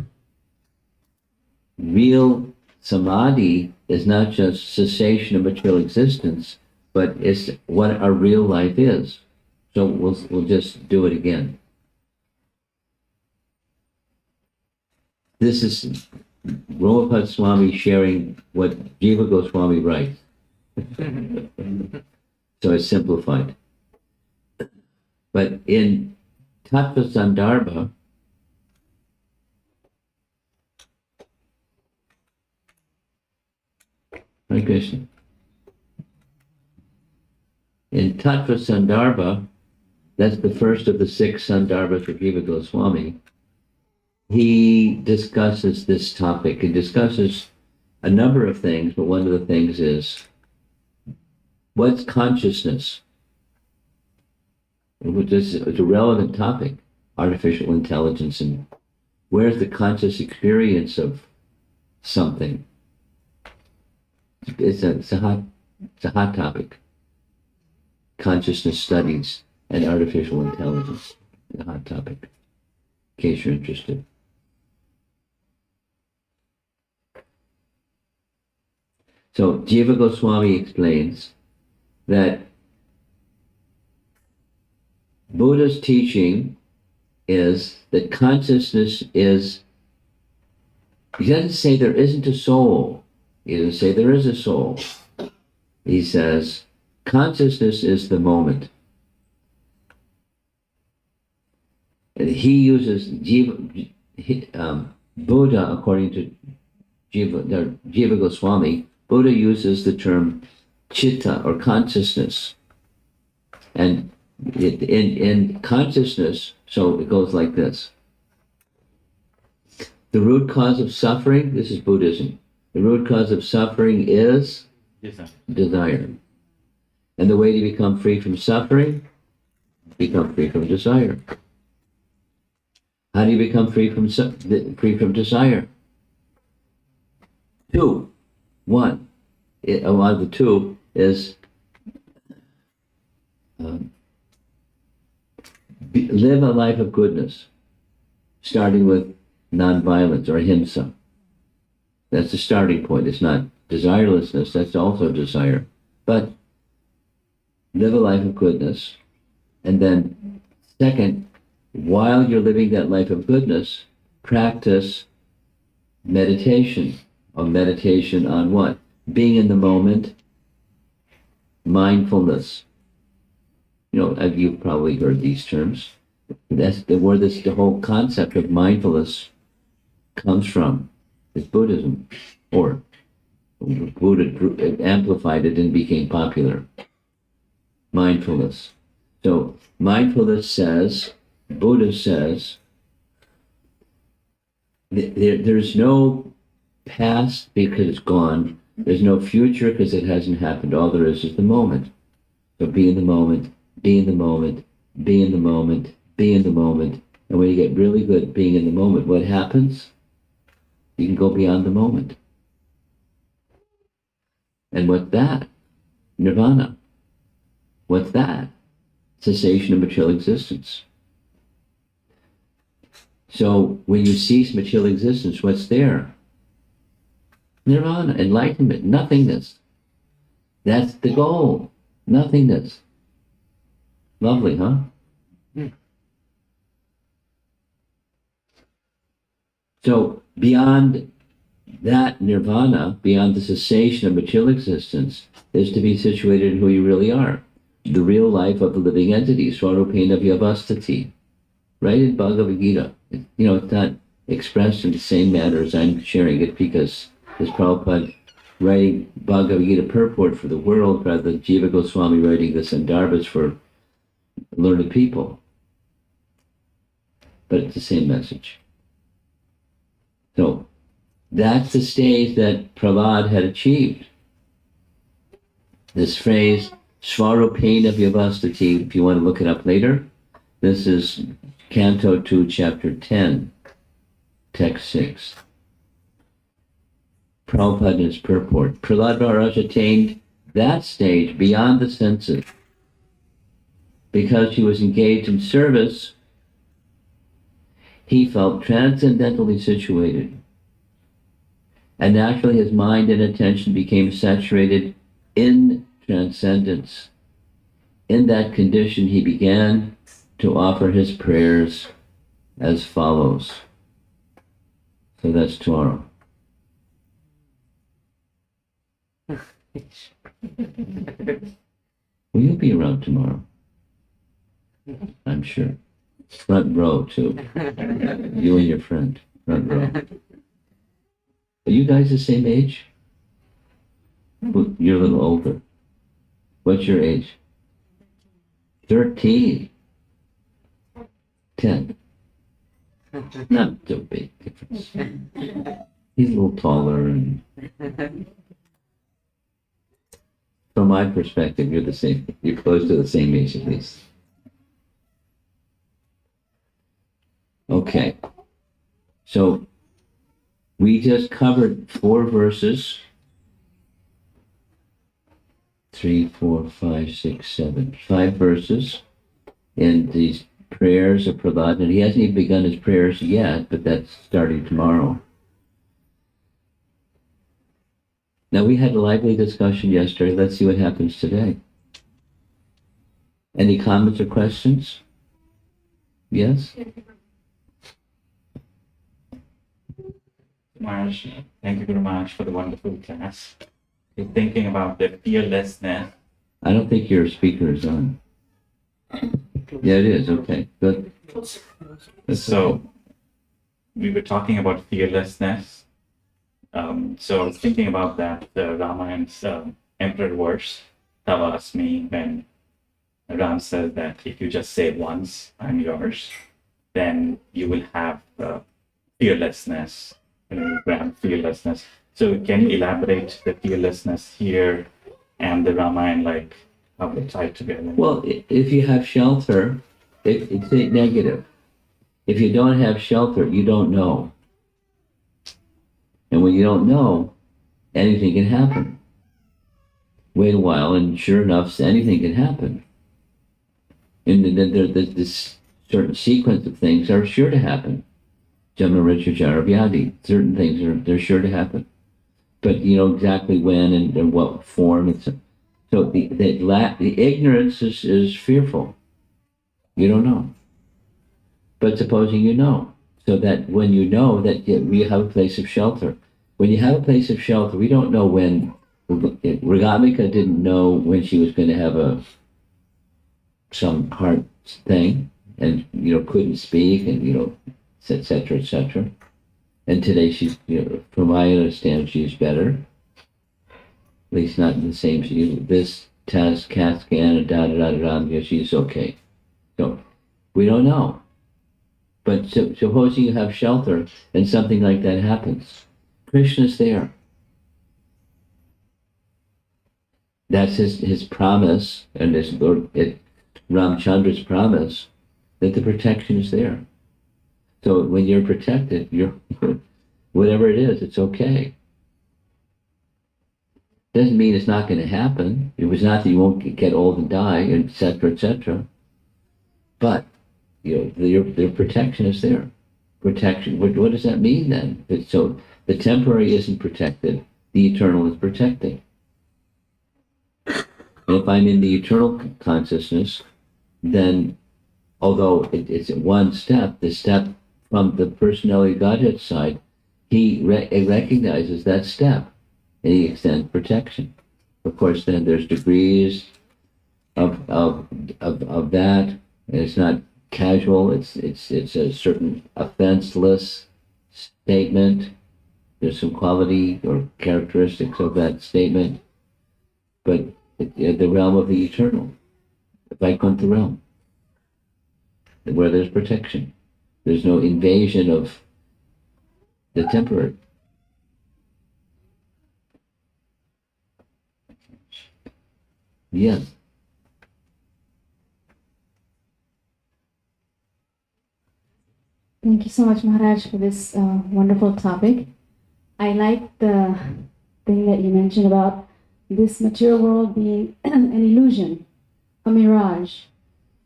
Real samadhi is not just cessation of material existence, but it's what our real life is. So we'll just do it again. This is Prabhupada Swami sharing what Jiva Goswami writes. So it's simplified. But in Tattva Sandarbha, Hare Krishna. In Tattva Sandarbha, that's the first of the 6 Sandarbhas of Jiva Goswami, he discusses this topic. He discusses a number of things, but one of the things is, what's consciousness? It's a relevant topic, artificial intelligence, and where's the conscious experience of something? It's a hot topic. Consciousness studies and artificial intelligence, a hot topic, in case you're interested. So Jiva Goswami explains that Buddha's teaching is that consciousness is He doesn't say there isn't a soul. He doesn't say there is a soul. He says consciousness is the moment. And he uses Buddha, according to Jiva Goswami, Buddha uses the term chitta or consciousness. And in consciousness, so it goes like this. The root cause of suffering, this is Buddhism. The root cause of suffering is desire. And the way to become free from suffering, become free from desire. How do you become free from desire? Two. One. One of the two is live a life of goodness, starting with non-violence or ahimsa. That's the starting point. It's not desirelessness, that's also desire. But live a life of goodness. And then second, while you're living that life of goodness, practice meditation. Or meditation on what? Being in the moment, mindfulness. You know, you've probably heard these terms. That's where the whole concept of mindfulness comes from. It's Buddhism, or Buddha amplified it and became popular. Mindfulness. So mindfulness says, Buddha says, there's no past because it's gone. There's no future because it hasn't happened. All there is the moment. So be in the moment, be in the moment, be in the moment, be in the moment. And when you get really good at being in the moment, what happens? You can go beyond the moment. And what's that? Nirvana. What's that? Cessation of material existence. So when you cease material existence, what's there? Nirvana, enlightenment, nothingness. That's the goal. Nothingness. Lovely, huh? So beyond that nirvana, beyond the cessation of material existence, is to be situated in who you really are. The real life of the living entity, Swarupena Vyavastati. Right in Bhagavad Gita. You know, it's not expressed in the same manner as I'm sharing it because this Prabhupada writing Bhagavad Gita purport for the world rather than Jiva Goswami writing the Sandarbhas for learned people. But it's the same message. So that's the stage that Prahlāda had achieved. This phrase, Svarupena Vyavastati, if you want to look it up later, this is Canto 2, Chapter 10, Text 6. Prabhupada in his purport. Prahlāda Maharaj attained that stage beyond the senses because he was engaged in service. He felt transcendentally situated. And naturally his mind and attention became saturated in transcendence. In that condition he began to offer his prayers as follows. So that's tomorrow. Will you be around tomorrow? I'm sure. Front row, too. You and your friend. Front row. Are you guys the same age? You're a little older. What's your age? 13. 10. Not so big difference. He's a little taller and from my perspective, you're the same. You're close to the same age at least. Okay. So we just covered 4 verses. 3, 4, 5, 6, 7. 5 verses in these prayers of Prahlāda. And he hasn't even begun his prayers yet, but that's starting tomorrow. Now, we had a lively discussion yesterday. Let's see what happens today. Any comments or questions? Yes? Maharaj, thank you very much for the wonderful class. Thinking about the fearlessness. I don't think your speaker is on. Yeah, it is. Okay, good. So we were talking about fearlessness. So I was thinking about that Ramayan's emperor verse, Tava Asmi, when Ram says that if you just say once, I'm yours, then you will have fearlessness, grand fearlessness. So can you elaborate the fearlessness here and the Ramayana, like how they tie together? Well, if you have shelter, it's a negative. If you don't have shelter, you don't know. And when you don't know, anything can happen. Wait a while, and sure enough, anything can happen. And then this certain sequence of things are sure to happen. Jamna Richa Jaravyadi, certain things they're sure to happen. But you know exactly when and what form. So the ignorance is fearful. You don't know. But supposing you know, so that when you know that you have a place of shelter. When you have a place of shelter, we don't know when. Ragamika didn't know when she was going to have some heart thing, and couldn't speak, and etc., etc. And today she's, from what I understand, she's better. At least not in the same. This test, CAT scan, and da. She's okay. So we don't know. But supposing you have shelter and something like that happens, Krishna's there. That's his promise, and Ramchandra's promise that the protection is there. So when you're protected, whatever it is, it's okay. Doesn't mean it's not going to happen. It was not that you won't get old and die, etc., etc. But their protection is there. Protection. What does that mean then? So the temporary isn't protected. The eternal is protected. And if I'm in the eternal consciousness, then although it's one step, the step from the personality Godhead side, he recognizes that step and he extends protection. Of course, then there's degrees of that, and it's not casual. It's a certain offenseless statement. There's some quality or characteristics of that statement, but the realm of the eternal, the Vaikuntha realm, where there's protection. There's no invasion of the temporary. Yes. Thank you so much, Maharaj, for this wonderful topic. I like the thing that you mentioned about this material world being an illusion, a mirage.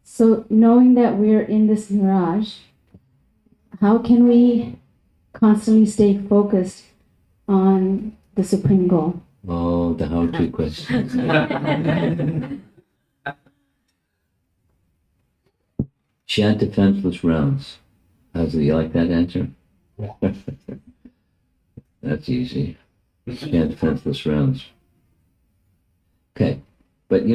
So knowing that we're in this mirage, how can we constantly stay focused on the supreme goal? Oh, the how-to question. Chant defenseless rounds. Do you like that answer? That's easy. Chant defenseless rounds. Okay, but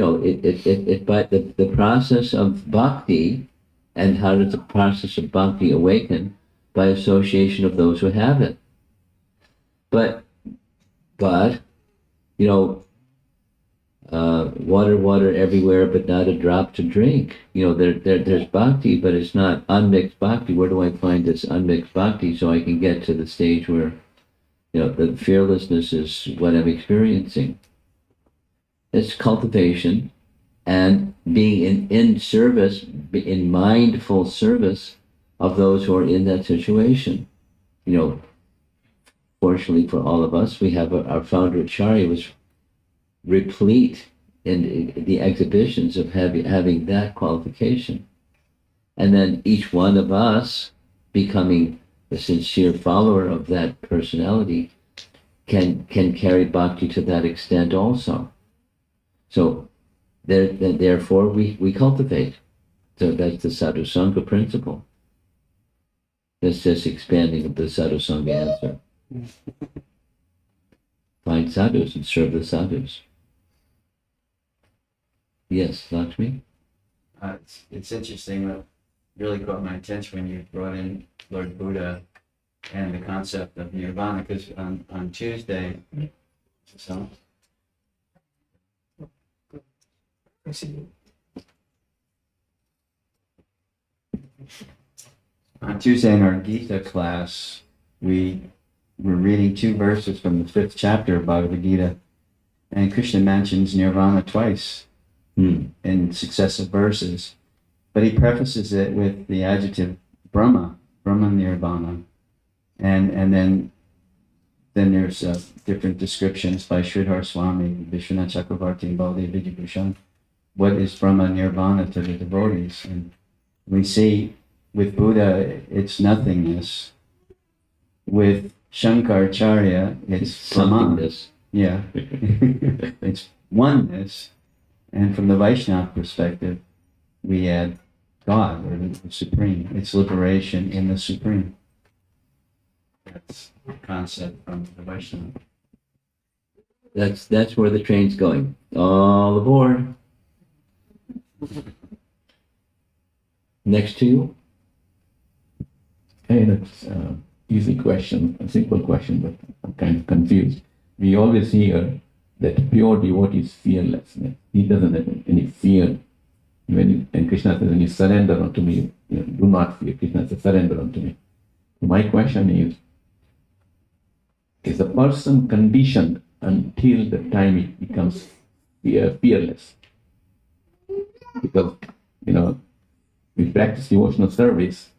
but the process of bhakti, and how does the process of bhakti awaken? By association of those who have it. But water everywhere, but not a drop to drink. There's bhakti, but it's not unmixed bhakti. Where do I find this unmixed bhakti so I can get to the stage where, the fearlessness is what I'm experiencing? It's cultivation and being in service, in mindful service of those who are in that situation. Fortunately for all of us, we have our founder Acharya was replete in the exhibitions of having that qualification. And then each one of us becoming a sincere follower of that personality can carry bhakti to that extent also. So therefore we cultivate. So that's the sadhu sangha principle. That's just expanding of the sadhu sangha answer. Find sadhus and serve the sadhus. Yes, Lakshmi? It's interesting. What really caught my attention when you brought in Lord Buddha and the concept of nirvana, because on Tuesday, so on Tuesday in our Gita class, we were reading 2 verses from the 5th chapter of Bhagavad Gita, and Krishna mentions nirvana twice in successive verses, but he prefaces it with the adjective Brahma nirvana, and then there's different descriptions by Sridhar Swami, Vishwanath Chakravarti, and Baldev Vidyabhushan. What is Brahma nirvana to the devotees? And we see with Buddha, it's nothingness. With Shankaracharya, it's Brahman. Somethingness. Yeah. It's oneness. And from the Vaishnava perspective, we add God, or the Supreme. It's liberation in the Supreme. That's the concept from the Vaishnava. That's where the train's going. All aboard. Next to you. Hey, that's easy question, a simple question, but I'm kind of confused. We always hear that pure devotee is fearlessness. He doesn't have any fear. And Krishna says, when you surrender unto me, do not fear. Krishna says, surrender unto me. My question is a person conditioned until the time he becomes fearless? Because, we practice devotional service,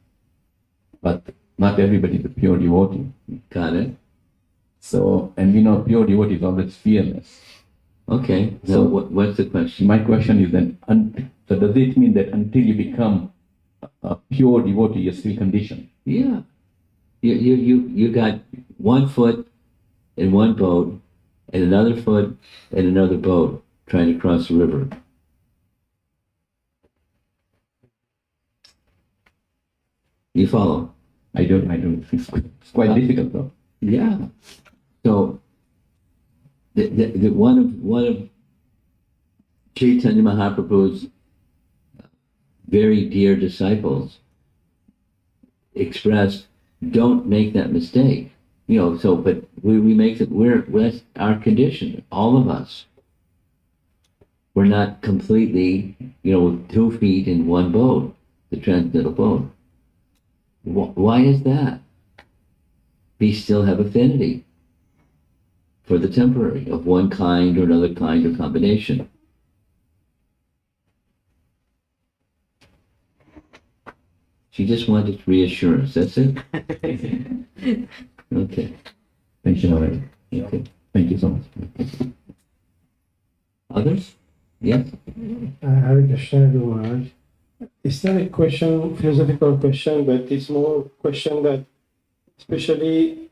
but not everybody is a pure devotee. Got it. So, and we know pure devotee is always fearless. Okay. So So what's the question? my question is then, so does it mean that until you become a pure devotee, you're still conditioned? Yeah. You got one foot in one boat and another foot in another boat trying to cross the river. You follow? I don't. It's quite difficult though. Yeah. So the one of Chaitanya Mahaprabhu's very dear disciples expressed, don't make that mistake. But we make it, that's our condition, all of us. We're not completely, with 2 feet in one boat, the transcendental boat. Why is that? We still have affinity for the temporary of one kind or another kind or combination. She just wanted reassurance, that's it? Okay. Thank you, Maharaj. Okay. Thank you so much. Others? Yes? Hare Krishna, Maharaj. It's not a question, philosophical question, but it's more a question that especially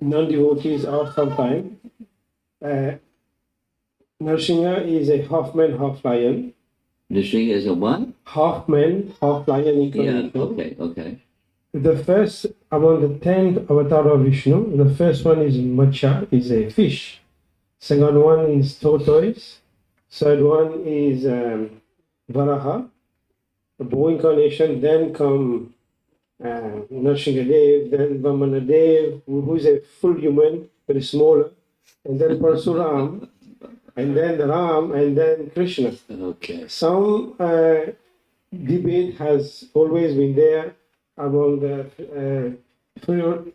non-devotees ask sometimes. Nṛsiṁha is a half man, half lion. Nṛsiṁha is a what? Half man, half lion incarnation. Yeah, okay. The first, among the 10 avatar of Vishnu, the first one is Matsya, is a fish. Second one is tortoise. Third one is Varaha, a bow incarnation. Then come Nṛsiṁhadev, then Vamanadev, who is a full human, very smaller. And then Parsuram, and then Ram, and then Krishna. Okay. Some debate has always been there among the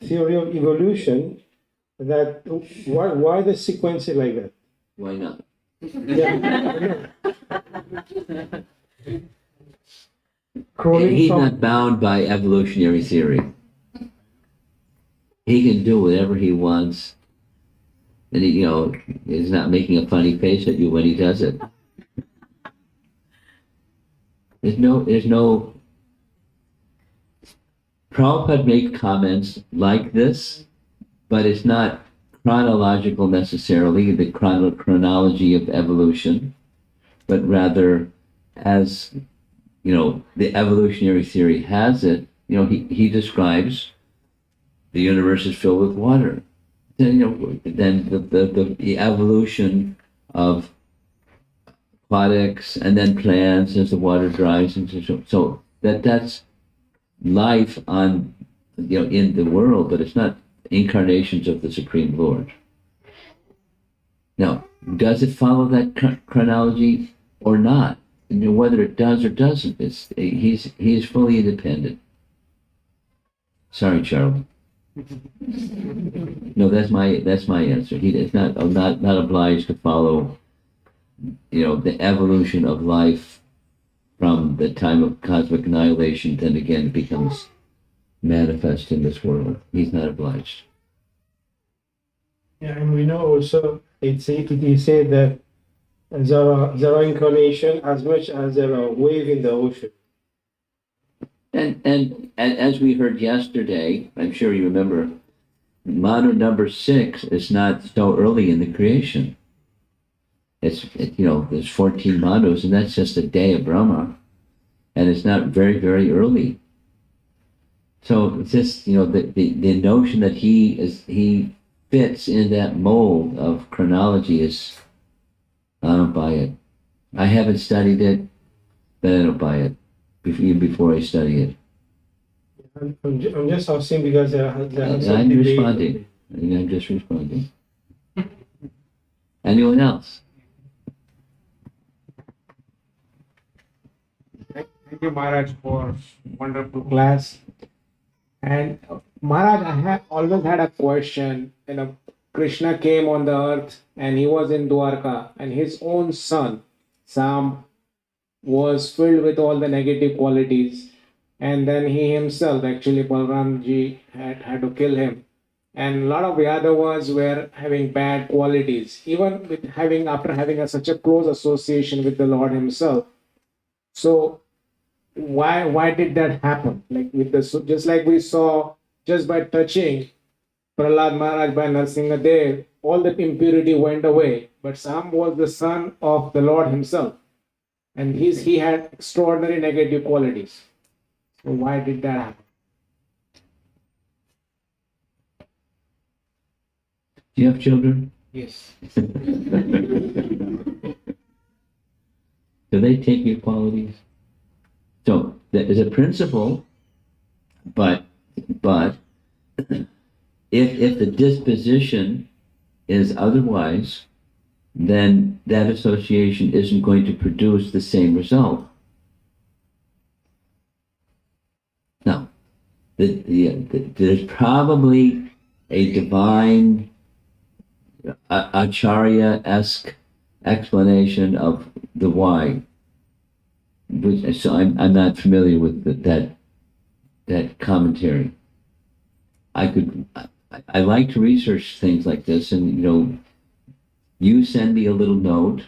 theory of evolution, that why the sequence is like that? Why not? Yeah. He's not bound by evolutionary theory. He can do whatever he wants, and he, is not making a funny face at you when he does it. There's no. Prabhupada made comments like this, but it's not chronological necessarily, the chronology of evolution, but rather as, the evolutionary theory has it, he describes the universe is filled with water. then then the evolution of aquatics and then plants as the water dries, and so that's life on in the world, but it's not incarnations of the Supreme Lord. Now, does it follow that chronology or not? Whether it does or doesn't, he's fully independent. Sorry, Charlie. No, that's my answer. He is not obliged to follow, the evolution of life from the time of cosmic annihilation. Then again, it becomes manifest in this world. He's not obliged. Yeah, and we know also it say that there are incarnation as much as there are waves in the ocean. And as we heard yesterday, I'm sure you remember, Manu number 6 is not so early in the creation. There's 14 Manus, and that's just a day of Brahma, and it's not very, very early. So it's just the notion that he fits in that mold of chronology is, I don't buy it. I haven't studied it, but I don't buy it even before I study it. I'm just asking because I'm responding. I'm just responding. Anyone else? Thank you, Maharaj, for wonderful class. And Maharaj, I have always had a question. Krishna came on the earth and he was in Dwarka, and his own son, Sam, was filled with all the negative qualities. And then he himself, actually, Balramji had to kill him. And a lot of Yadavas were having bad qualities, even with after having such a close association with the Lord himself. So why did that happen? Just like we saw, just by touching Prahlāda Maharaj by Nṛsiṁhadev, all that impurity went away. But Sam was the son of the Lord himself, and he had extraordinary negative qualities. So why did that happen? Do you have children? Yes. Do they take your qualities? So there is a principle, but if the disposition is otherwise, then that association isn't going to produce the same result. Now, there's probably a divine Acharya-esque explanation of the why. So I'm not familiar with that commentary. I like to research things like this, and you send me a little note,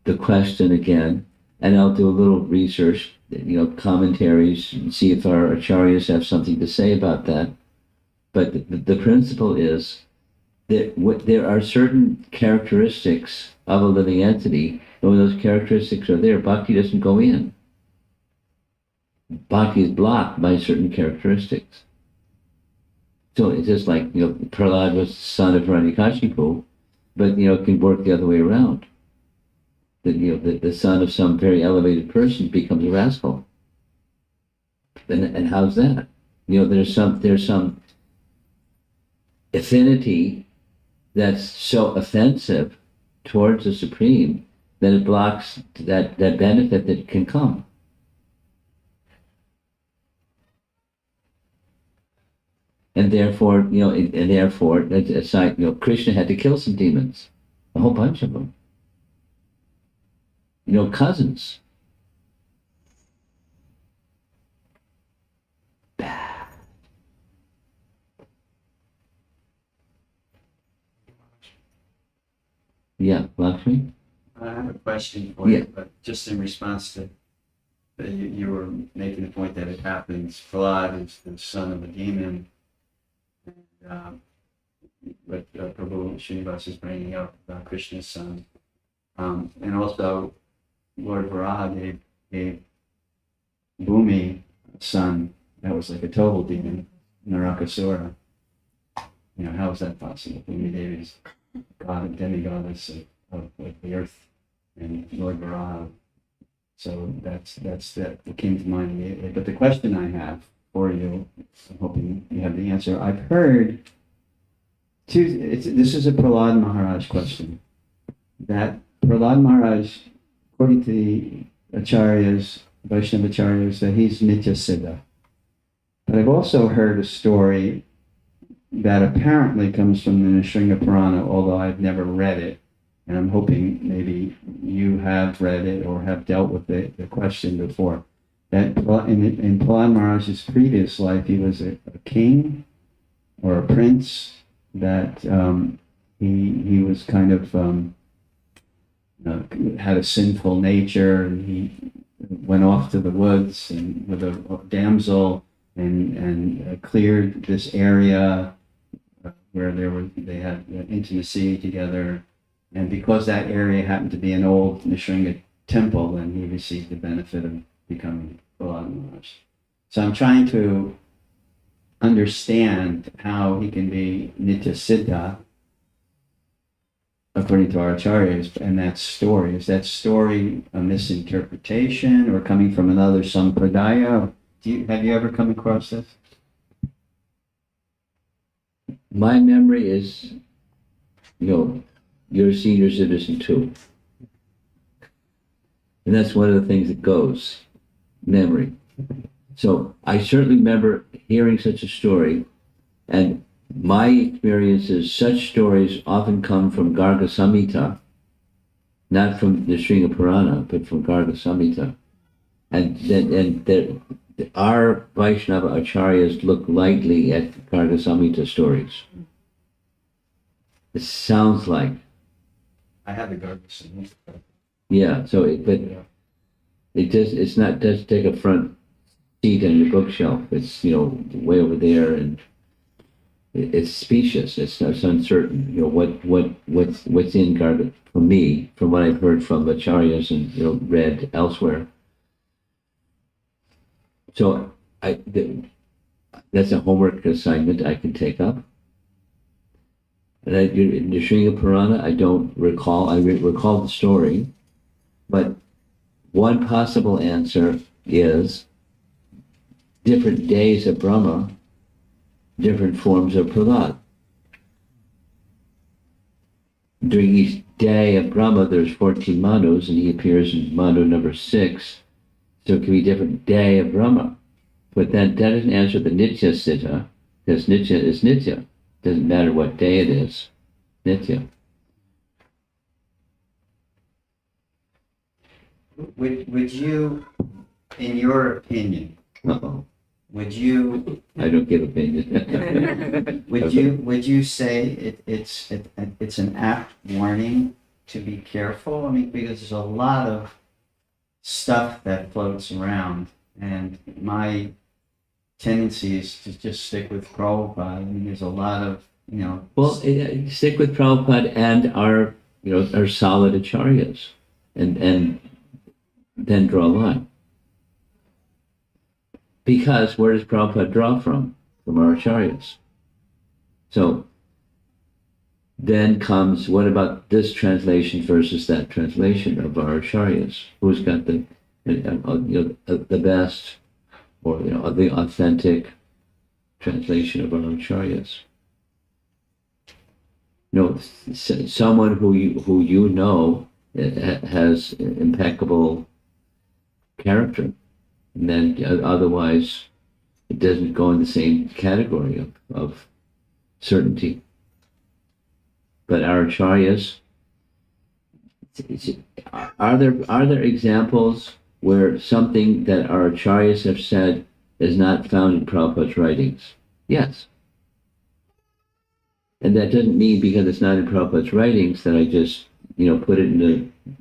the question again, and I'll do a little research, commentaries, and see if our acharyas have something to say about that. But the principle is that there are certain characteristics of a living entity, and when those characteristics are there, bhakti doesn't go in. Bhakti is blocked by certain characteristics. So it's just like, Prahlāda was the son of Hiranyakashipu, but, it can work the other way around. That, the son of some very elevated person becomes a rascal. And how's that? There's some affinity that's so offensive towards the Supreme that it blocks that benefit that can come. And therefore, Krishna had to kill some demons, a whole bunch of them. Cousins. Yeah, Lakshmi? I have a question for Yeah. you, but just in response to you were making the point that it happens. Prahlāda is the son of a demon. And, but Prabhu Srinivas is bringing up Krishna's son. And also, Lord Varaha gave Bhumi a son that was like a total demon, Narakasura. how is that possible? Bhumi Devi is god, demigoddess of the earth, and Lord Varaha. So that's that came to mind immediately. But the question I have for you, I'm hoping you have the answer. I've heard this is a Prahlāda Maharaj question. That Prahlāda Maharaj, according to the Acharyas, Vaishnava Acharyas, that he's Nitya Siddha. But I've also heard a story that apparently comes from the Nṛsiṁha Purana, although I've never read it, and I'm hoping maybe you have read it or have dealt with the question before. That in Prahlāda Maharaj's previous life, he was a king or a prince, that he was kind of had a sinful nature, and he went off to the woods and with a damsel and cleared this area where they had intimacy together, and because that area happened to be an old Nṛsiṁha temple, then he received the benefit of becoming Prahlāda Maharaj. So I'm trying to understand how he can be Nitya Siddha according to our acharyas, and that story. Is that story a misinterpretation or coming from another sampradaya? Have you ever come across this? My memory is, you're a senior citizen too. And that's one of the things that goes, memory. So I certainly remember hearing such a story, and my experience is such stories often come from Garga Samhita, not from the Nṛsiṁha Purana, but from Garga Samhita. And our Vaishnava acharyas look lightly at Garga Samhita stories. It sounds like. I have the Garga Samhita. Yeah, so it doesn't take a front seat on your bookshelf. It's way over there, and it's specious. It's uncertain. What's in Garga for me, from what I've heard from acharyas and read elsewhere. So that's a homework assignment I can take up. And in the Nṛsiṁha Purana, I don't recall. I recall the story, but one possible answer is different days of Brahma, different forms of Prahlāda. During each day of Brahma, there's 14 Manus, and he appears in Manu number 6. So it can be a different day of Brahma. But that doesn't answer the Nitya Siddha, because Nitya is Nitya. Doesn't matter what day it is. Nitya. Would you, in your opinion, Uh-oh. would you I don't give opinion. would you say it's an apt warning to be careful? I mean, because there's a lot of stuff that floats around, and my tendency is to just stick with Prabhupada. I mean, there's a lot of Well, stick with Prabhupada and our solid acharyas, and then draw a line. Because where does Prabhupada draw from? From our acharyas. So then comes, what about this translation versus that translation of our acharyas? Who's got the best, or the authentic translation of our acharyas? Someone who has impeccable character, and then otherwise it doesn't go in the same category of certainty. But our acharyas, are there examples where something that our acharyas have said is not found in Prabhupada's writings? Yes. And that doesn't mean because it's not in Prabhupada's writings that I just, put it in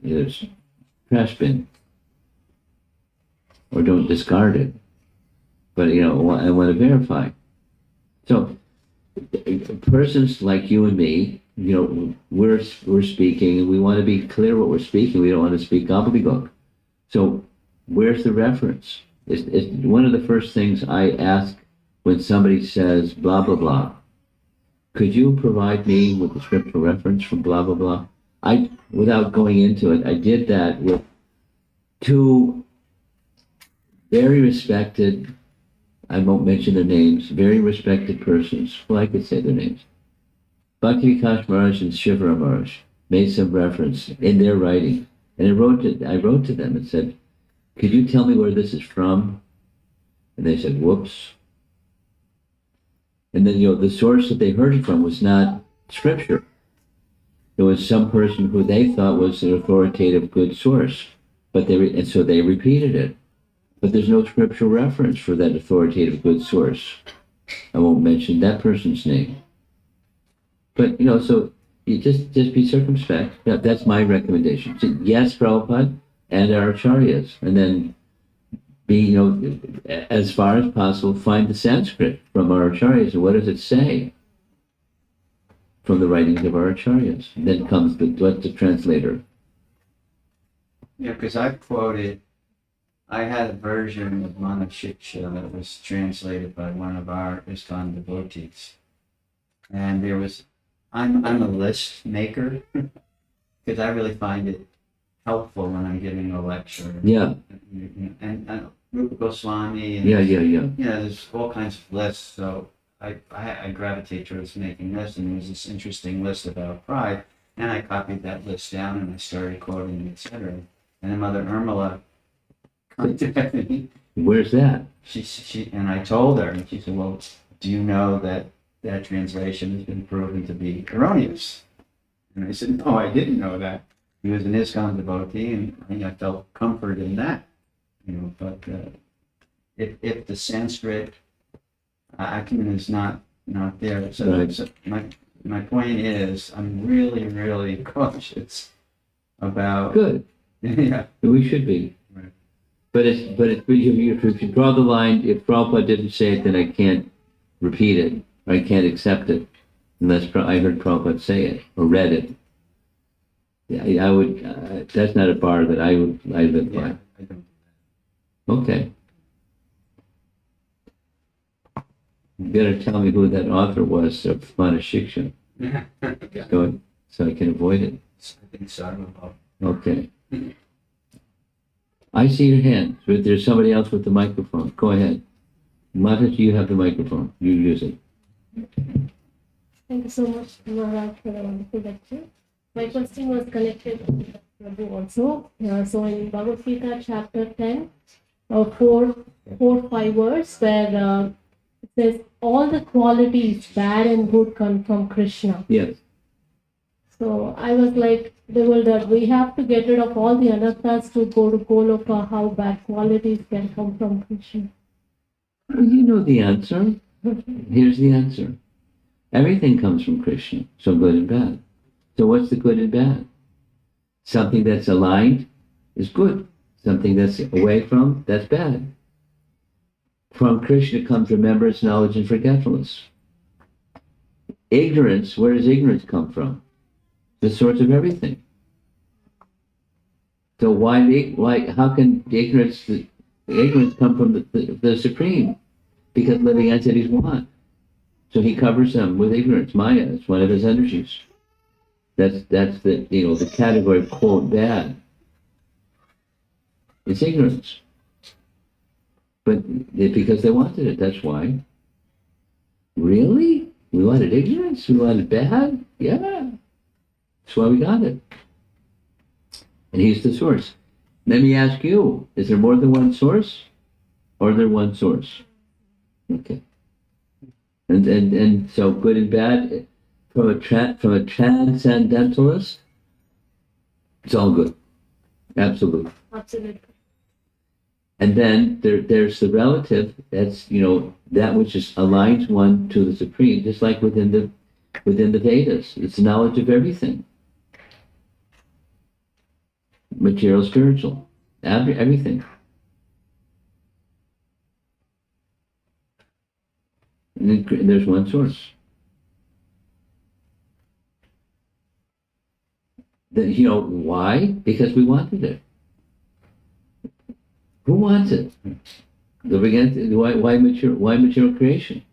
the trash bin or don't discard it. But, I want to verify. So, persons like you and me, we're speaking, and we want to be clear what we're speaking. We don't want to speak gobbledygook. So, where's the reference? It's one of the first things I ask when somebody says blah, blah, blah. could you provide me with the scriptural reference from blah, blah, blah? Without going into it, I did that with two very respected, I won't mention their names, very respected persons. Well, I could say their names. Bhakti Vikas Maharaj and Shivara Maharaj made some reference in their writing. And I wrote to them and said, could you tell me where this is from? And they said, whoops. And then, the source that they heard it from was not scripture. It was some person who they thought was an authoritative, good source. And so they repeated it. But there's no scriptural reference for that authoritative, good source. I won't mention that person's name. But, so you just be circumspect. That's my recommendation. So, yes, Prabhupada and our acharyas. And then be, as far as possible, find the Sanskrit from our acharyas. And what does it say from the writings of our acharyas? And then comes the translator. Yeah, because I had a version of Mana Shiksha that was translated by one of our ISKCON devotees. And I'm a list maker because I really find it helpful when I'm giving a lecture. Yeah. And Rupa Goswami. And, Yeah. There's all kinds of lists. So I gravitate towards making lists, and there's this interesting list about pride. And I copied that list down and I started quoting, etc. And then Mother Irmala contacted me. Where's that? She and I told her, and she said, well, do you know that translation has been proven to be erroneous? And I said, no, I didn't know that. He was an ISKCON devotee, and I felt comfort in that. But if the Sanskrit acumen is not there, so, Right. so my point is, I'm really, really cautious about. Good. Yeah. We should be. Right. But if you draw the line, if Prabhupada didn't say it, then I can't repeat it. I can't accept it unless I heard Prabhupada say it or read it. Yeah, I would. That's not a bar that I live by. I don't. Okay. You better tell me who that author was of Mana Shiksha, so I can avoid it. I think so. Okay. I see your hand. So if there's somebody else with the microphone, go ahead. Mataji, you have the microphone. You use it. Thank you so much, Maharaj, for the wonderful lecture. My question was connected to Prabhu also. So in Bhagavad Gita, chapter 10, 4-5 verse, where it says, all the qualities, bad and good, come from Krishna. Yes. So I was like bewildered. We have to get rid of all the anarthas to go to Goloka, how bad qualities can come from Krishna. Well, you know the answer. Here's the answer. Everything comes from Krishna, so good and bad. So what's the good and bad? Something that's aligned is good. Something that's away from, that's bad. From Krishna comes remembrance, knowledge, and forgetfulness. Ignorance, where does ignorance come from? The source of everything. So how can ignorance come from the Supreme? Because living entities want. So he covers them with ignorance. Maya is one of his energies. That's the category of quote bad. It's ignorance. But because they wanted it, that's why. Really? We wanted ignorance? We wanted bad? Yeah. That's why we got it. And he's the source. Let me ask you, is there more than one source? Or is there one source? Okay. And so good and bad, from a transcendentalist, it's all good. Absolutely. Absolutely. And then there's the relative, that's, that which is aligns one to the Supreme, just like within the Vedas. It's the knowledge of everything. Material, spiritual, everything. And then there's one source. Why? Because we wanted it. Who wants it? Why material creation?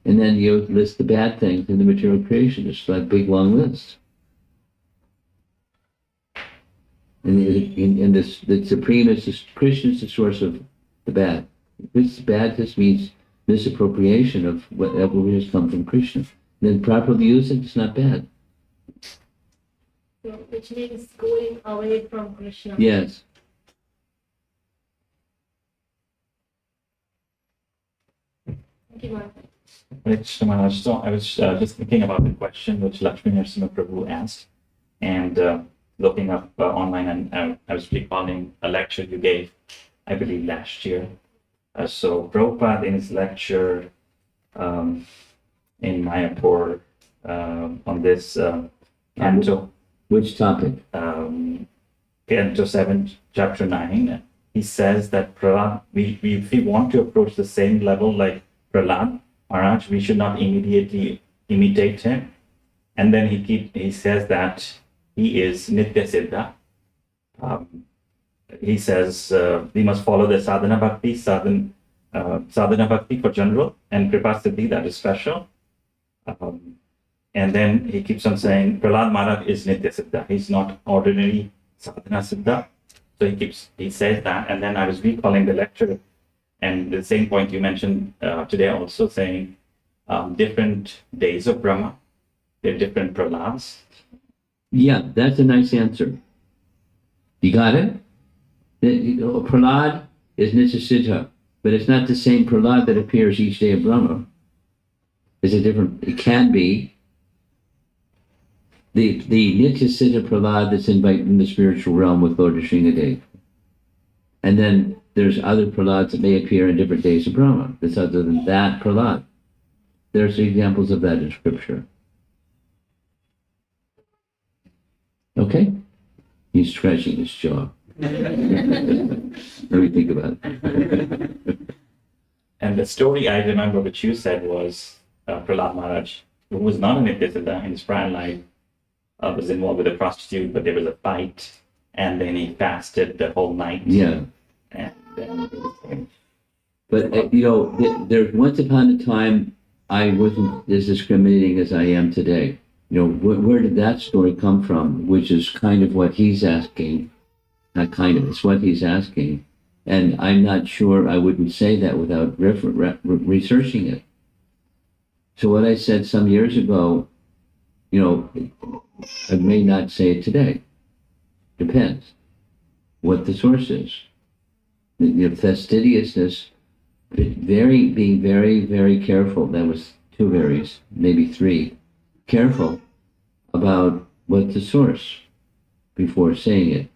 And then you list the bad things in the material creation. It's like a big long list. And the Supreme is Krishna is the source of the bad. This bad just means misappropriation of whatever has come from Krishna. Then properly use it, it's not bad. So, which means going away from Krishna. Yes. Thank you, Maharaj. Which, Maharaj, so I was just thinking about the question which Lakshmi Nṛsiṁhadev asked, and looking up online, and I was recalling a lecture you gave, I believe, last year. So Prabhupada in his lecture in Mayapur on this canto. Which topic? Canto 7, chapter 9, he says that Prahlāda, if we want to approach the same level like Prahlāda Maharaj, we should not immediately imitate him. And then he says that he is Nitya Siddha. He says we must follow the sadhana bhakti for general, and kripa siddhi, that is special. And then he keeps on saying Prahlāda Maharaj is Nitya Siddha. He's not ordinary sadhana siddha. So he says that, and then I was recalling the lecture, and the same point you mentioned today also, saying different days of Brahma, they're different Prahlādas. Yeah, that's a nice answer. You got it? Prahlāda is Nitya-siddha, but it's not the same Prahlāda that appears each day of Brahma. It's a different, it can be. The Nitya-siddha Prahlāda that's in the spiritual realm with Lord Nṛsiṁhadev. And then there's other Prahlādas that may appear in different days of Brahma. That's other than that Prahlāda. There's examples of that in scripture. Okay? He's scratching his jaw. Let me think about it. And the story I remember which you said was Prahlāda Maharaj, who was not a Nitya-siddha in his prior life, was involved with a prostitute, but there was a fight, and then he fasted the whole night. Yeah. And then But, there once upon a time, I wasn't as discriminating as I am today. Where did that story come from? Which is kind of what he's asking. Not kind of, it's what he's asking. And I'm not sure I wouldn't say that without researching it. So what I said some years ago, I may not say it today. Depends what the source is. Fastidiousness, being very, very careful. That was 2 varies, maybe 3. Careful about what the source before saying it,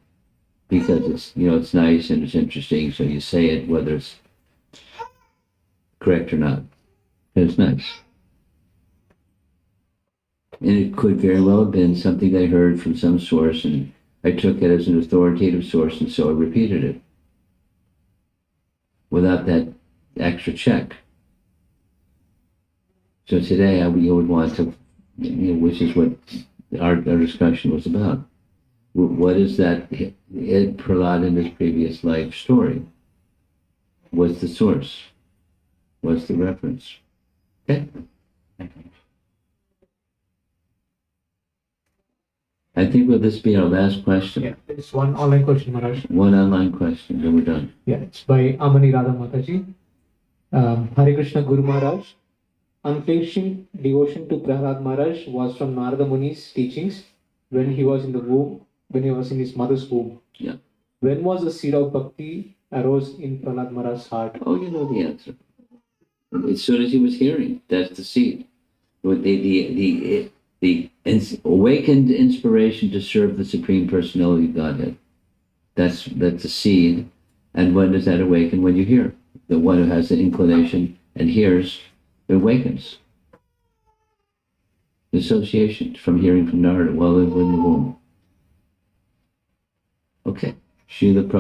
because it's nice and it's interesting, so you say it whether it's correct or not. It's nice. And it could very well have been something I heard from some source, and I took it as an authoritative source, and so I repeated it without that extra check. So today you would want to, which is what our discussion was about. What is that Prahlāda in his previous life story? What's the source? What's the reference? Okay? I think will this be our last question? Yeah, it's one online question, Maharaj. One online question, then we're done. Yeah, it's by Amani Radha Mataji. Hare Krishna Guru Maharaj. Unflinching devotion to Prahlāda Maharaj was from Narada Muni's teachings when he was in the womb, when he was in his mother's womb. Yeah. When was the seed of bhakti arose in Prahlāda Maharaj's heart? Oh, you know the answer. As soon as he was hearing, that's the seed. The awakened inspiration to serve the Supreme Personality of Godhead. That's the seed. And when does that awaken? When you hear. The one who has the inclination and hears, it awakens. The association from hearing from Narada while in the womb. Okay. Srila Prabhupada.